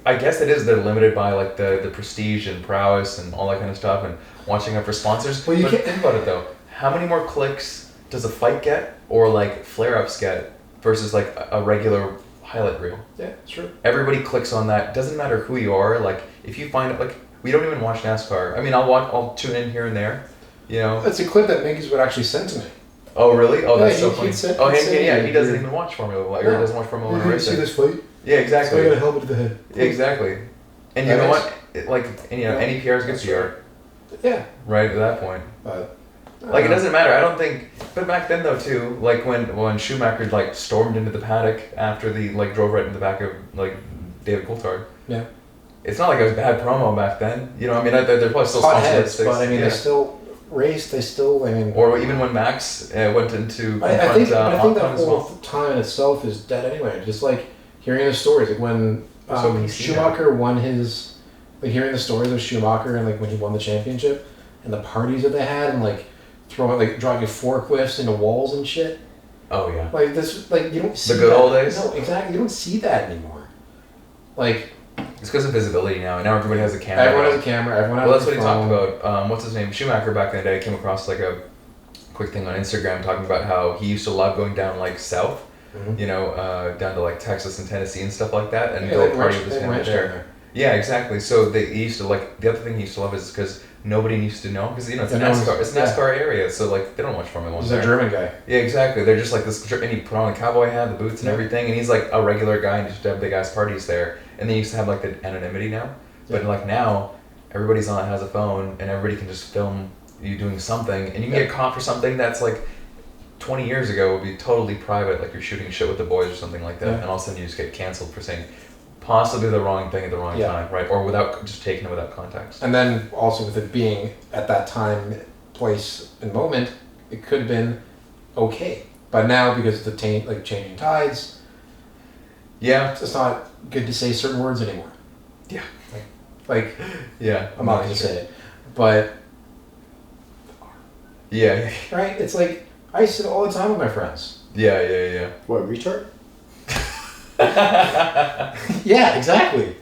I guess it is. They're limited by like the prestige and prowess and all that kind of stuff, and watching out for sponsors. Well, but think about it though. How many more clicks does a fight get, or like flare-ups get, versus like a regular highlight reel? Yeah, sure. Everybody clicks on that. Doesn't matter who you are. Like if you find it, like we don't even watch NASCAR. I mean, I'll tune in here and there. It's a clip that Minky's would actually send to me. Oh really? Oh, that's so funny. He doesn't even watch Formula One. Or doesn't watch Formula One racing. See this fight? Yeah, exactly. So I got a helmet to the head. Exactly. And you know what? Any PR is good PR. Yeah. Right at that point. But it doesn't matter. I don't think. But back then though too, like when Schumacher like stormed into the paddock after drove right in the back of like David Coulthard. Yeah. It's not like it was bad promo back then. They're probably still heads, but I mean they still raced. They still Or even when Max went into. I think that whole time in itself is dead anyway. Just like. Hearing the stories, like when Schumacher won his, hearing the stories of Schumacher and like when he won the championship, and the parties that they had, and like driving forklifts into walls and shit. Oh yeah. Like this, you don't see the good old days. No, exactly. You don't see that anymore. Like. It's because of visibility now, and now everybody has a camera. Everyone has a camera. Everyone has. Well, that's what he talked about. What's his name? Schumacher back in the day came across like a quick thing on Instagram talking about how he used to love going down like south. Mm-hmm. Down to like Texas and Tennessee and stuff like that, and go party with his family there. Yeah, exactly. So he used to the other thing he used to love is because nobody needs to know because it's NASCAR. It's NASCAR area, so they don't watch Formula 1. He's a German guy. Yeah, exactly. They're just like this, and he put on a cowboy hat, the boots, and everything, and he's like a regular guy, and just have big ass parties there. And they used to have like the anonymity now, but like now, everybody's has a phone, and everybody can just film you doing something, and you can get caught for something that's like 20 years ago would be totally private, like you're shooting shit with the boys or something like that, Yeah. and all of a sudden you just get canceled for saying possibly the wrong thing at the wrong time, right? Or without just taking it without context. And then also with it being at that time, place, and moment, it could have been okay. But now, because of the changing tides, Yeah. it's not good to say certain words anymore. Yeah. Like Yeah. I'm not gonna say it, but Yeah. right? It's like I used to all the time with my friends. Yeah. What, retard? Yeah, exactly.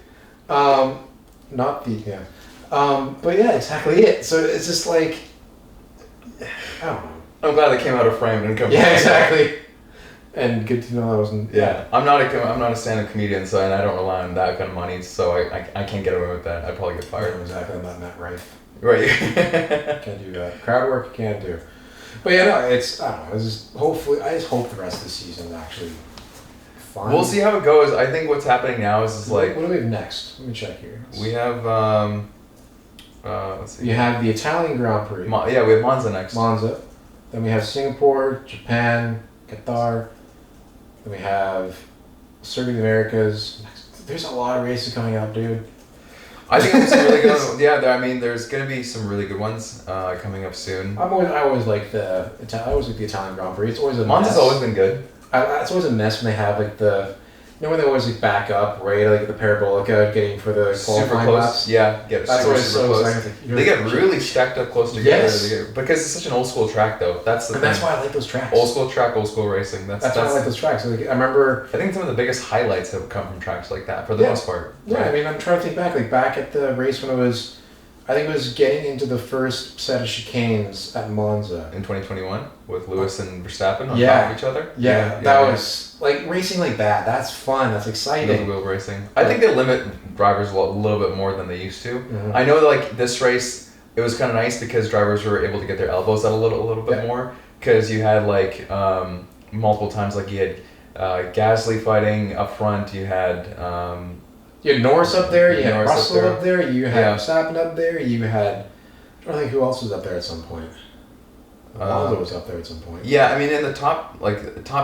Not the yeah. But yeah, exactly it. So it's just like I don't know. I'm glad they came out of frame and come. Yeah, exactly. And good to know I wasn't. Yeah, I'm not a stand-up comedian, so and I don't rely on that kind of money, so I can't get away with that. I'd probably get fired. Exactly, I'm not in that rife. Right. Can't do that. Crowd work you can't do. But yeah, no, it's I don't know. It's just hopefully I just hope the rest of the season is actually fun. We'll see how it goes. I think what's happening now is like what do we have next? Let me check here. we have let's see. You have the Italian Grand Prix. We have Monza next. Monza. Then we have Singapore, Japan, Qatar. Then we have Circuit of the Americas. There's a lot of races coming up, dude. I think there's some really good ones. Yeah, there's gonna be some really good ones coming up soon. I always like the Italian Grand Prix. It's always a Monza's mess. always been good. It's always a mess when they have like when they always like back up, right? Like the parabolica getting for the Super qualifying close. laps. Yeah, get That's super, always super so close. exciting. They get really stacked up close together. Yes. Because it's such an old school track, though. That's the And thing. that's why I like those tracks. Old school track, old school racing. That's why I like those tracks. Like, I remember. I think some of the biggest highlights have come from tracks like that, for the most part. Yeah, right? I mean, I'm trying to think back. Like back at the race when I think it was getting into the first set of chicanes at Monza. In 2021, with Lewis and Verstappen on Yeah. top of each other. Yeah, that was like racing like that. That's fun. That's exciting. Wheel racing. I think they limit drivers a little bit more than they used to. Mhm. I know that, like this race, it was kind of nice because drivers were able to get their elbows out a little bit more, because you had like multiple times, like you had Gasly fighting up front. You had You had Norris up there. You had Norris up Russell there. up there. You had Yeah. Verstappen up there. You had. I don't think who else was up there at some point. Alonso was up there at some point. Yeah, I mean, in the top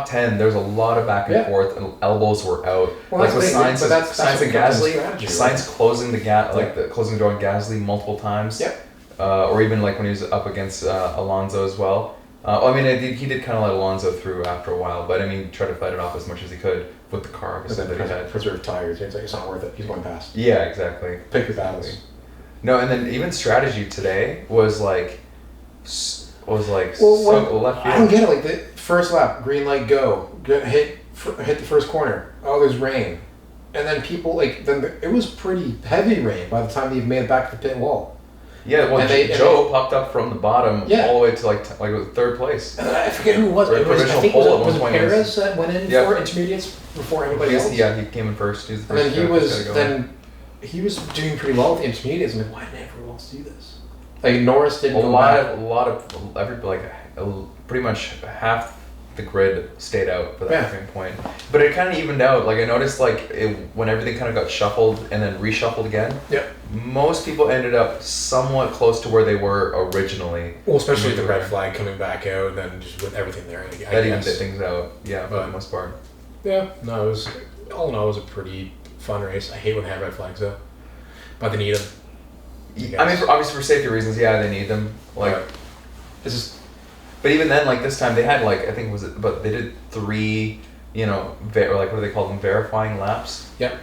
10, there's a lot of back and Yeah. forth, and elbows were out. Well, like that's with the thing, Sainz, but that's Sainz and what comes Gasly, in strategy, Sainz closing the gap, Yeah. closing the door on Gasly multiple times. Yep. Or even like when he was up against Alonso as well. I mean, he did kind of let Alonso through after a while, but I mean, try to fight it off as much as he could with the car, obviously, that he had. Preserve tires. It's like it's not worth it. He's going past. Yeah, exactly. Pick your battles. No, and then even strategy today was like Well, so left I don't field. get it. Like the first lap, green light, go. Hit the first corner. Oh, there's rain, and then people it was pretty heavy rain by the time they made it back to the pit wall. Yeah, well, And Joe popped up from the bottom Yeah. all the way to like third place. And I forget who it was. Or It was I provisional think pole at was one it point. Perez that went in Yeah. for intermediates before anybody else. Yeah, he came in first. He was the And first then he guy was doing pretty well with the intermediates. I'm like, why didn't everyone else do this? Like Norris didn't a go lot back. of pretty much half the grid stayed out for that Yeah. same point. But it kind of evened out. Like I noticed, when everything kind of got shuffled and then reshuffled again. Yep. Most people ended up somewhat close to where they were originally. Well, especially with the red flag coming back out, and then just with everything there. That evened things out. Yeah, for the most part. Yeah, no, it was all in all, it was a pretty fun race. I hate when they have red flags though, but they need them. I mean, obviously for safety reasons, yeah, they need them. This is. But even then, this time they had but they did 3, what do they call them, verifying laps. Yep.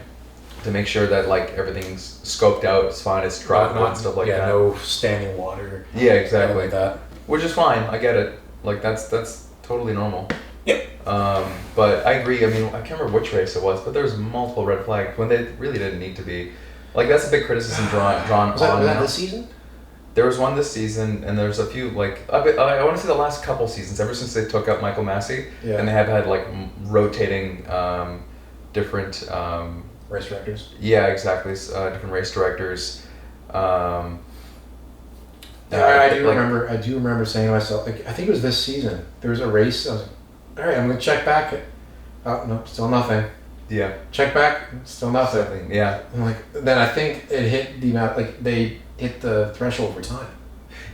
To make sure that everything's scoped out, it's fine, it's drivable and stuff like that. Yeah, no standing water. Yeah, exactly. Like that. Which is fine. I get it. That's totally normal. Yep. But I agree. I mean, I can't remember which race it was, but there was multiple red flags when they really didn't need to be. That's a big criticism drawn Was on. that this season? There was one this season, and there's a few I want to say the last couple seasons, ever since they took out Michael Massey, Yeah. and they have had rotating different. Race directors. Yeah, exactly. Different race directors. I do remember. I do remember saying to myself, I think it was this season. There was a race. I was like, all right, I'm gonna check back. Oh no, still nothing. Yeah. Check back, still nothing. Something. Yeah. I'm like, then I think it hit the amount. They hit the threshold for time.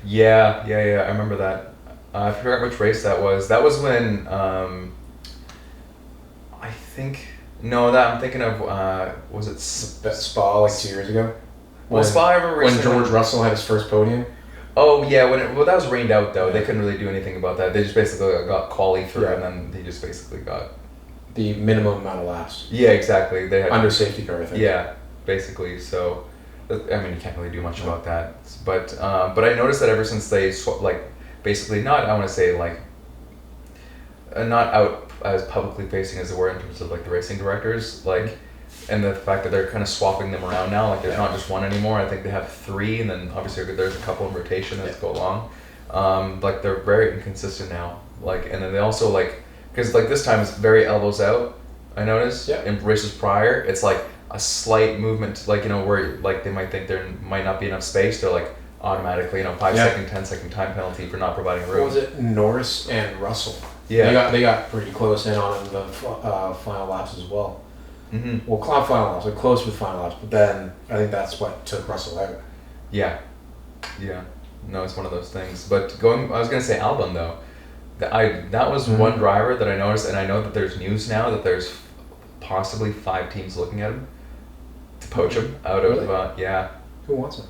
Yeah. I remember that. I forgot which race that was. That was when I think I'm thinking of was it Spa like 2 years ago? Well, Spa I remember when George Russell had his first podium. Oh yeah, that was rained out though. Yeah. They couldn't really do anything about that. They just basically got quali through, and then they just basically got the minimum amount of laps. Yeah, exactly. They had under safety car, I think. Yeah, basically. So, I mean, you can't really do much about that. But I noticed that ever since they basically not, I want to say not out as publicly facing as they were in terms of like the racing directors, and the fact that they're kind of swapping them around now, like there's not just one anymore. I think they have 3, and then obviously there's a couple in rotation as go along. Like they're very inconsistent now. And then they also because this time it's very elbows out. I noticed in races prior, it's like a slight movement, where they might think there might not be enough space. They're automatically 5-second, 10-second time penalty for not providing room. What was it? Norris and Russell. Yeah, they got pretty close in on the final laps as well. Mm-hmm. Well, final laps, close with final laps, but then I think that's what took Russell out. Yeah. No, it's one of those things. But I was gonna say Albon though. That was one driver that I noticed, and I know that there's news now that there's possibly 5 teams looking at him to poach him out of Who wants him?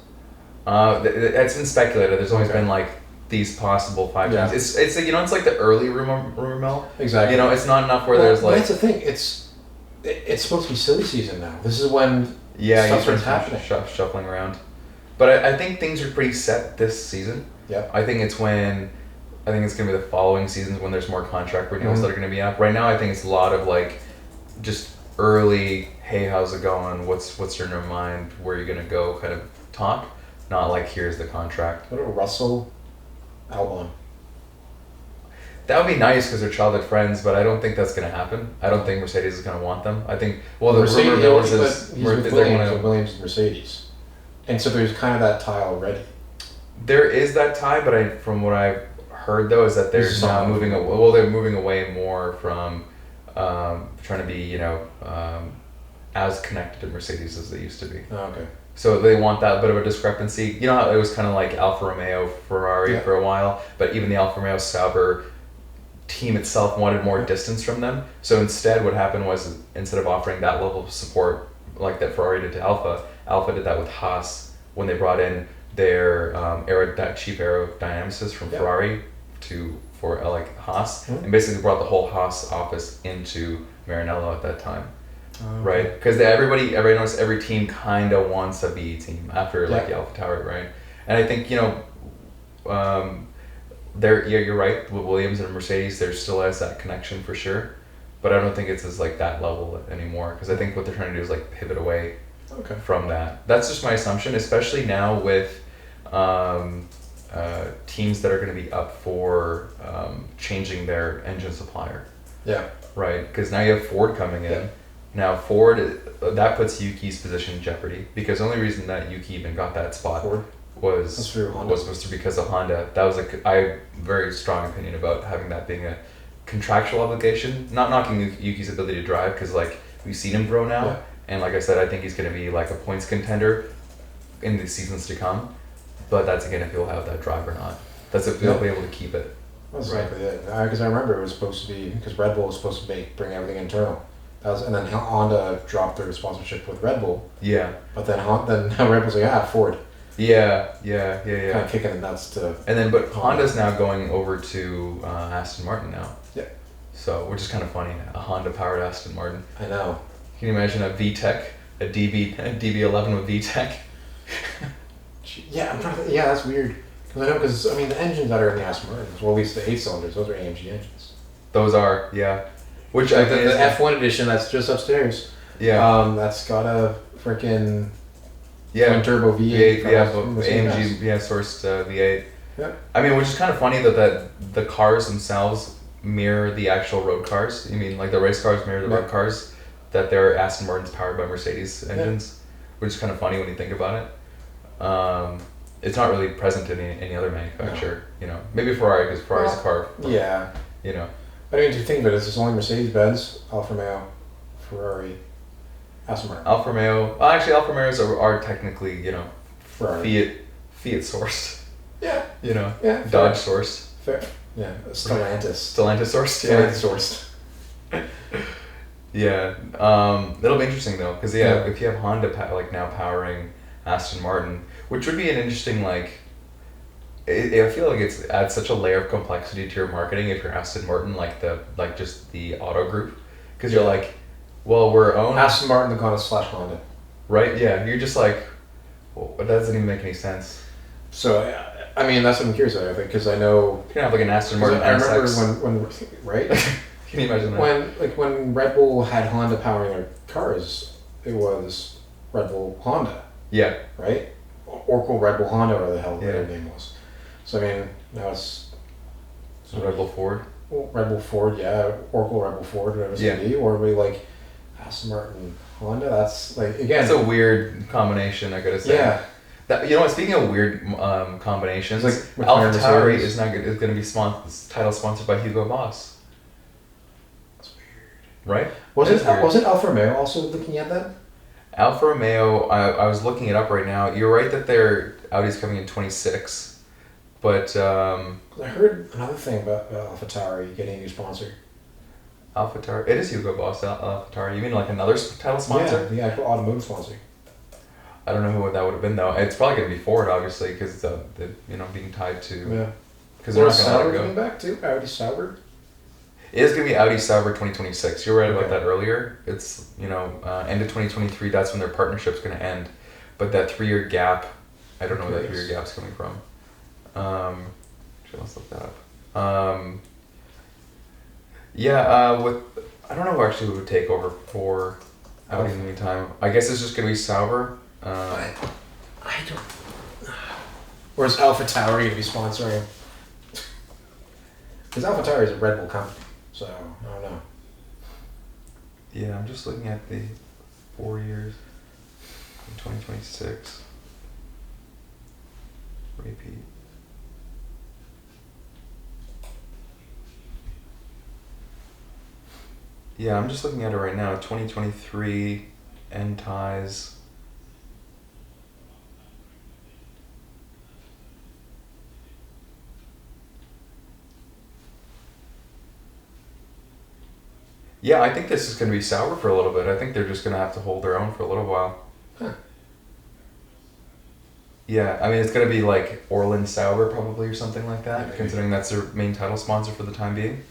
It's been speculated. There's always been these possible 5 teams. It's it's like the early rumor mill. Exactly. It's not enough where there's that's the thing. It's supposed to be silly season now. This is when stuff starts happening. Shuffling around. But I think things are pretty set this season. Yeah. I think it's going to be the following seasons when there's more contract renewals that are going to be up. Right now, I think it's a lot of just early, hey, how's it going? What's in your mind? Where are you going to go? Kind of talk. Not here's the contract. What about Russell, Albon? That would be nice because they're childhood friends, but I don't think that's going to happen. I don't think Mercedes is going to want them. I think, the rumor mill is he's with Williams and Mercedes. And so there's kind of that tie already. There is that tie, but from what I've heard though is that they're now moving away. Well, they're moving away more from trying to be as connected to Mercedes as they used to be. Oh, okay. So they want that bit of a discrepancy. You know how it was kind of like Alfa Romeo, Ferrari for a while, but even the Alfa Romeo Sauber team itself wanted more distance from them. So instead, what happened was instead of offering that level of support like that Ferrari did to Alfa did that with Haas when they brought in their chief aerodynamicist from Ferrari for Haas, and basically brought the whole Haas office into Maranello at that time. Right, because everybody knows every team kind of wants a B team after the alphatauri, right? And I think you're right with Williams and Mercedes. There still has that connection for sure, but I don't think it's as that level anymore. Because I think what they're trying to do is pivot away from that. That's just my assumption, especially now with teams that are going to be up for changing their engine supplier. Yeah. Right, because now you have Ford coming in. Now Ford, that puts Yuki's position in jeopardy because the only reason that Yuki even got that spot was because of Honda. That was I very strong opinion about having that being a contractual obligation. Not knocking Yuki's ability to drive because we've seen him grow now, and like I said, I think he's going to be a points contender in the seasons to come. But that's again if he'll have that drive or not. That's if he'll be able to keep it. That's exactly it. Because I remember it was supposed to be because Red Bull was supposed to bring everything internal. And then Honda dropped their sponsorship with Red Bull. Yeah. But then Red Bull's Ford. Yeah. Kind of kicking the nuts to. And then, but Honda's now going over to Aston Martin now. Yeah. So, which is kind of funny, a Honda-powered Aston Martin. I know. Can you imagine a VTEC, a DB11 with VTEC? Yeah, that's weird. Because the engines that are in the Aston Martins, well, at least the 8 cylinders, those are AMG engines. Those are, yeah. Which I think the F1 edition that's just upstairs. Yeah. That's got a freaking twin turbo V8. AMG sourced V8. Yeah. I mean, which is kind of funny that the cars themselves mirror the actual road cars. You mean the race cars mirror the road cars? That they're Aston Martins powered by Mercedes engines, which is kind of funny when you think about it. It's not really present in any other manufacturer. Maybe Ferrari because Ferrari's a car. Yeah. I mean, to think of it, it's only Mercedes-Benz, Alfa Romeo, Ferrari, Aston Martin. Alfa Romeo. Well, actually, Alfa Romeos are technically, Ferrari. Fiat sourced. Yeah. Dodge sourced. Fair. Yeah, Stellantis. Stellantis sourced. Stellantis sourced. Yeah. It'll be interesting though, because if you have Honda like now powering Aston Martin, which would be an interesting like. I feel like it's adds such a layer of complexity to your marketing if you're Aston Martin, like just the auto group, because you're like, well, we're owned Aston Martin, the Honda. Right? Yeah. You're just like, well, it doesn't even make any sense. So, I mean, that's what I'm curious about, because I know You can have like an Aston Martin. I remember when right. Can you imagine that? When Red Bull had Honda powering their cars, it was Red Bull Honda. Yeah. Right? Oracle Red Bull Honda, or the hell their name was. So I mean, now it's Red Bull Ford. Red Bull Ford, yeah. Oracle Red Bull Ford, whatever it's gonna be. Or we like Aston Martin Honda. That's like again. It's a weird combination, I gotta say. Yeah. That, you know what? Speaking of weird combinations, like alphatauri is going to be title sponsored by Hugo Boss. That's weird. Right? Wasn't Alfa Romeo also looking at that? Alfa Romeo, I was looking it up right now. You're right that their Audi's coming in 26, but I heard another thing about AlphaTauri getting a new sponsor. AlphaTauri, it is Hugo Boss AlphaTauri. You mean like another title sponsor? Yeah, the actual automotive sponsor. I don't know who that would have been though. It's probably going to be Ford, obviously, because being tied to. Yeah. Because they're not going to let it Sauber go. coming back too? Audi Sauber? It is going to be Audi Sauber 2026. You're right about that earlier. It's, end of 2023, that's when their partnership's going to end. But that 3-year gap, I don't know where that 3-year gap's coming from. Let's look that up. I don't know actually who would take over for Audi in the meantime. I guess it's just going to be Sauber. I don't. Or is AlphaTauri going to be sponsoring? Because AlphaTauri is a Red Bull company, so I don't know. Yeah, I'm just looking at the 4 years in 2026. Repeat. Yeah, I'm just looking at it right now. 2023 end ties. Yeah, I think this is going to be Sauber for a little bit. I think they're just going to have to hold their own for a little while. Huh. Yeah, I mean, it's going to be like Orland Sauber probably or something like that, Yeah, considering that's their main title sponsor for the time being.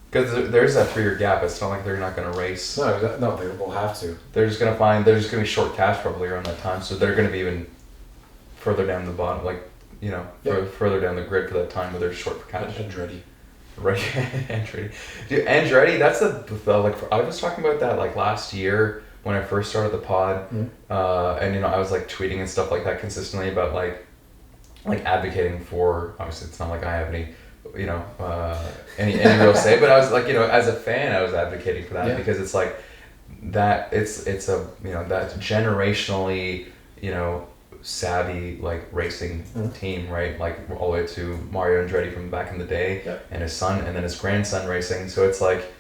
Because there's that 3-year gap. It's not like they're not going to race. No, they will have to. They're just going to be short cash probably around that time, so they're going to be even further down the bottom, further down the grid for that time where they're short for cash. Andretti. Right, Andretti. Dude, Andretti, that's I was talking about that like last year when I first started the pod, and I was like tweeting and stuff like that consistently about like advocating for. Obviously, it's not like I have any real say, but I was like, as a fan, I was advocating for that because it's like that. It's a that generationally savvy like racing team, right? Like all the way to Mario Andretti from back in the day, and his son, and then his grandson racing. So it's like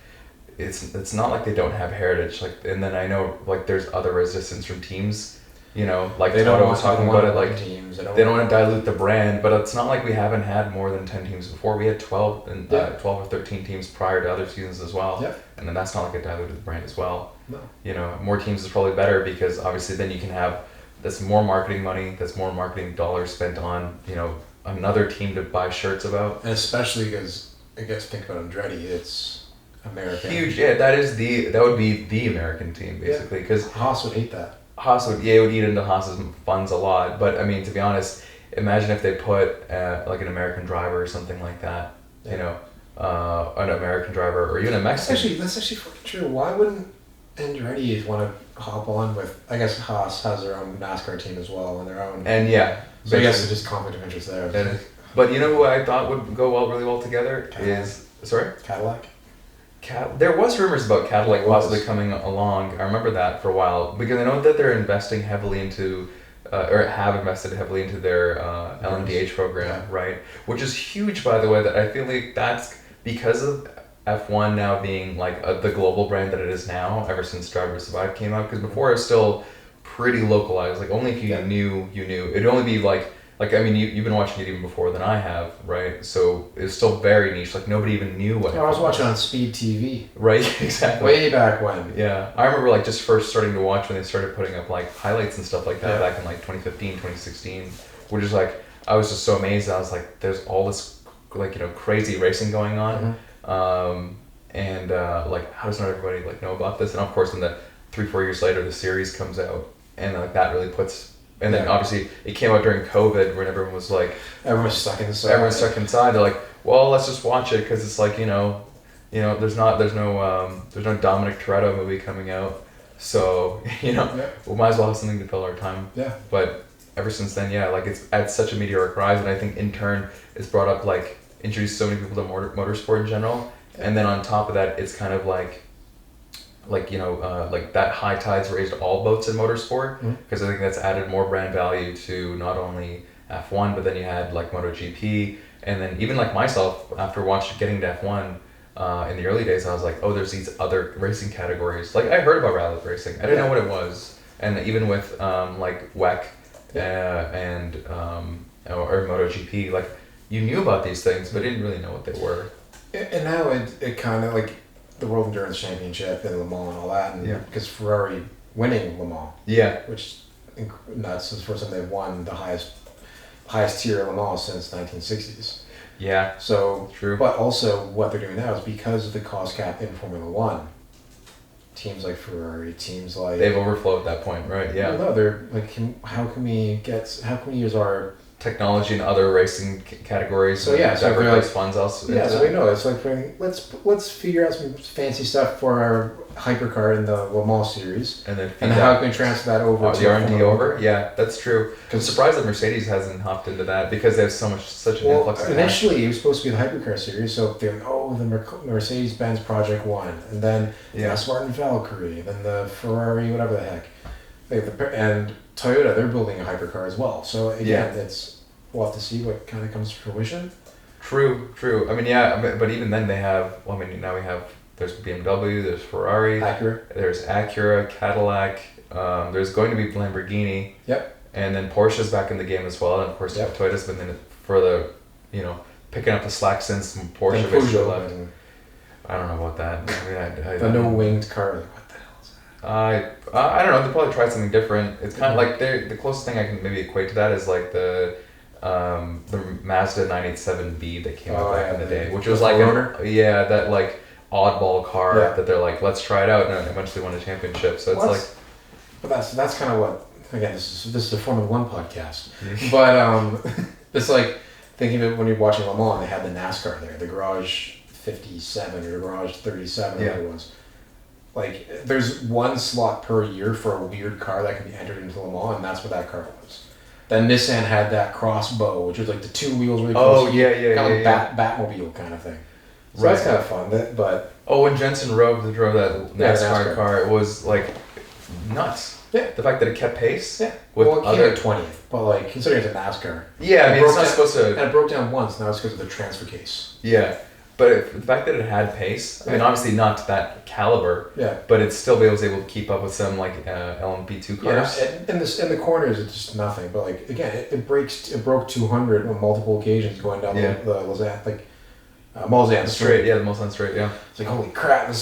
it's not like they don't have heritage. Like, and then I know like there's other resistance from teams. Like Toto was talking about it. Like teams. They don't want to dilute the brand, but it's not like we haven't had more than 10 teams before. We had 12 and 12 or 13 teams prior to other seasons as well. Yeah. And then that's not like it diluted the brand as well. No. More teams is probably better because obviously then you can have. That's more marketing money. That's more marketing dollars spent on another team to buy shirts about. And especially because I guess think about Andretti, it's American. Huge, yeah. That would be the American team basically because Haas would hate that. Haas would eat into Haas's funds a lot. But I mean, to be honest, imagine if they put like an American driver or something like that. Yeah. An American driver or even a Mexican. That's actually fucking true. Why wouldn't Andretti want to hop on with? I guess Haas has their own NASCAR team as well and their own. And yeah, so I guess it's just conflict of interest there. But you know who I thought would go really well together is Cadillac. There was rumors about Cadillac possibly coming along. I remember that for a while because I know that they're investing heavily into, or have invested heavily into their LMDH program, right? Which is huge, by the way. That I feel like that's because of F1 now being like the global brand that it is now. Ever since Drive to Survive came out, because before it was still pretty localized. Like only if you knew, you knew. It'd only be like like, I mean, you've been watching it even before than I have, right? So it's still very niche. Like, nobody even knew what. I was watching on Speed TV. Right, exactly. Way back when. Yeah, I remember like just first starting to watch when they started putting up like highlights and stuff like that back in like 2015, 2016, which is like I was just so amazed. I was like, there's all this like crazy racing going on, and like how does not everybody like know about this? And of course, when the 3-4 years later the series comes out, and like that really puts. And then obviously it came out during COVID when everyone was like... Everyone's stuck inside. Everyone's stuck inside. They're like, well, let's just watch it because it's like, there's no Dominic Toretto movie coming out. So, we might as well have something to fill our time. Yeah. But ever since then, like it's at such a meteoric rise. And I think in turn it's brought up like, introduced so many people to motorsport in general. Yeah. And then on top of that, it's kind of like that high tides raised all boats in motorsport because I think that's added more brand value to not only F1 but then you had like MotoGP and then even like myself after getting to F1 in the early days I was like, oh, there's these other racing categories. Like I heard about rally racing, I didn't know what it was, and even with like WEC or MotoGP, like you knew about these things but didn't really know what they were. And now it kind of like the World Endurance Championship and Le Mans and all that, and because Ferrari winning Le Mans, which nuts, is the first time they've won the highest tier Le Mans since 1960s. Yeah. So true. But also what they're doing now is because of the cost cap in Formula One. Teams like Ferrari, teams like they've overflowed at that point, right? Yeah. No, they're like, how can we use our technology in other racing categories? So divert funds else. Yeah, so we know it's like let's figure out some fancy stuff for our hypercar in the Le Mans series, and how can we transfer that over to the R&D over? Yeah, that's true. I'm surprised that Mercedes hasn't hopped into that because they have such an influx of initially it was supposed to be the hypercar series, so they're like, the Mercedes-Benz Project 1, and then the Aston Martin Valkyrie, then the Ferrari, whatever the heck. And Toyota, they're building a hypercar as well. So again, we'll have to see what kind of comes to fruition. True. I mean, but even then they have. Well, I mean, now there's BMW, there's Ferrari, there's Acura, Cadillac. There's going to be Lamborghini. Yep. And then Porsche's back in the game as well, and of course Toyota's been in it for the picking up the slack since Porsche basically left. I don't know about that. The no winged car. I don't know. They probably tried something different. It's kind of like the closest thing I can maybe equate to that is like the Mazda 987B that came out back in the day, which was like that like oddball car that they're like, let's try it out, and eventually won a championship. So it's but that's kind of what, again, this is a Formula One podcast, but it's like thinking of it when you're watching Le Mans, they had the NASCAR there, the Garage 57 or the Garage 37, whatever it was. Like, there's one slot per year for a weird car that can be entered into Le Mans, and that's what that car was. Then Nissan had that Crossbow, which was like the two wheels really close. Oh, yeah. Batmobile kind of thing. So that's kind of fun. When Jensen drove that NASCAR car, it was like nuts. Yeah. The fact that it kept pace. Yeah. It came at 20th, but like considering it's a NASCAR. Yeah, I mean, it's not supposed to. And it broke down once. Now it's because of the transfer case. Yeah. But the fact that it had pace, I mean, obviously not to that caliber, but it still was able to keep up with some like LMP2 cars. Yeah, in the corners, it's just nothing. But like again, it broke 200 on multiple occasions going down the Lausanne, Mulsanne straight. Yeah, the Mulsanne straight. Yeah. It's like, holy crap!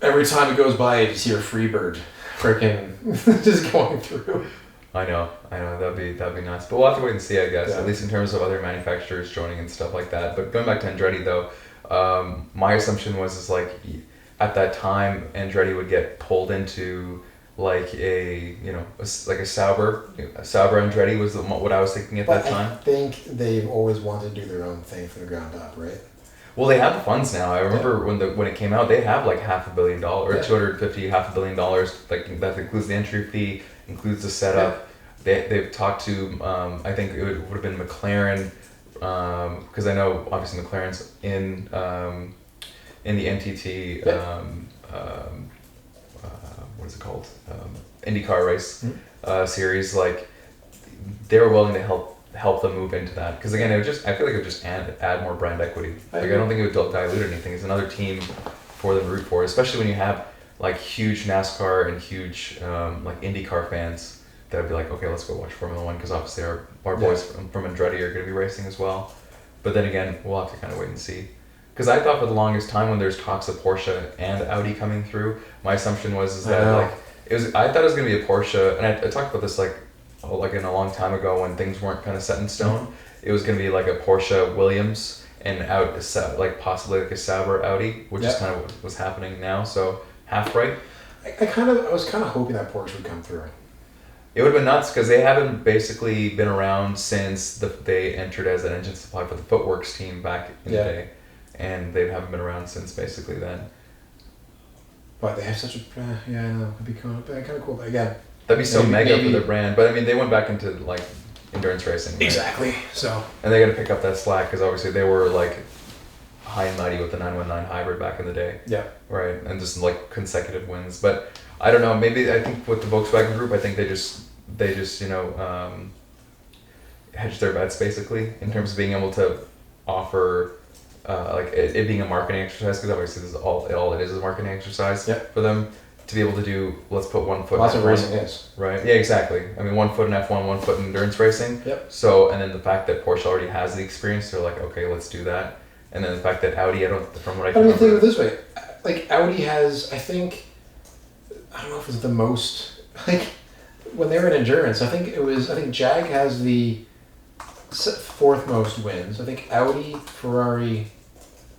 Every time it goes by, you just hear Freebird, freaking just going through. I know, that'd be nice. But we'll have to wait and see, I guess, at least in terms of other manufacturers joining and stuff like that. But going back to Andretti though, my assumption was like at that time Andretti would get pulled into like a Sauber. Sauber Andretti was what I was thinking at that time. I think they've always wanted to do their own thing from the ground up, right? Well, they have the funds now. I remember when it came out, they have like $500 million or $500 million. Like that includes the entry fee, includes the setup. They've talked to I think it would have been McLaren, because I know obviously McLaren's in the NTT what is it called, IndyCar race series. Like they were willing to help them move into that, because again I feel like it would just add more brand equity. I don't think it would dilute anything. It's another team for them to root for, especially when you have like huge NASCAR and huge like IndyCar fans that'd be like, okay, let's go watch Formula One, because obviously our boys from Andretti are going to be racing as well. But then again, we'll have to kind of wait and see. Because I thought for the longest time when there's talks of Porsche and Audi coming through, my assumption was that like I thought it was going to be a Porsche, and I talked about this like in a long time ago when things weren't kind of set in stone. It was going to be like a Porsche Williams and like possibly like a Sauber Audi, which is kind of what was happening now. So half right. I was kind of hoping that Porsche would come through. It would have been nuts because they haven't basically been around since they entered as an engine supply for the Footworks team back in the day, and they haven't been around since basically then. But they have such a I know, it'd be kind of cool. But again, that'd be so mega for their brand. But I mean, they went back into like endurance racing. Right? Exactly. So. And they got to pick up that slack because obviously they were like high and mighty with the 919 hybrid back in the day. Yeah. Right, and just like consecutive wins, but. I don't know. Maybe I think with the Volkswagen Group, I think they just hedge their bets basically in terms of being able to offer like it being a marketing exercise, because obviously this is all it is a marketing exercise for them to be able to do. Let's put 1 foot. Lots of racing is right. Yeah, exactly. I mean, 1 foot in F1, 1 foot in endurance racing. Yep. So and then the fact that Porsche already has the experience, they're like, okay, let's do that. And then the fact that Audi, from what I can remember, think of it this way, like Audi has, I think. I don't know if it's the most, like, when they were in endurance, I think Jag has the 4th most wins. I think Audi, Ferrari,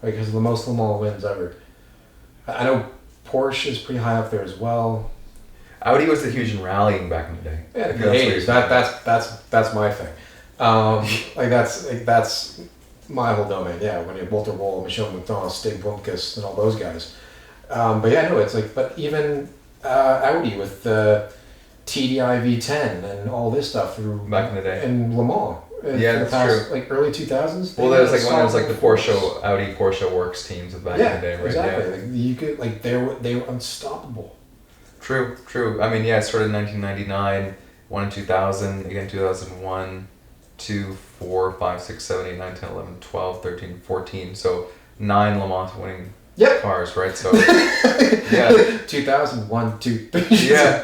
like, has the most Le Mans wins ever. I know Porsche is pretty high up there as well. Audi was the huge in rallying back in the day. Yeah, in the 80s. That's my thing. That's my whole domain. Yeah, when you have Walter Wohl, Michel McDonald, Stig Blomqvist, and all those guys. But yeah, no, it's like, but even Audi with the TDI V10 and all this stuff through back in the day in Le Mans. Yeah, that's true. Like early 2000s. Well, there was like when there was like the Audi Porsche Works teams back in the day, right? Exactly. Yeah. Like you could they were unstoppable. True. I mean, yeah, it started in 1999, won in 2000, again 2001, 2, 4, 5, 6, 7, 8, 9, 10, 11, 12, 13, 14. So 9 Le Mans winning cars, right? So yeah, 2001, 2. Yeah.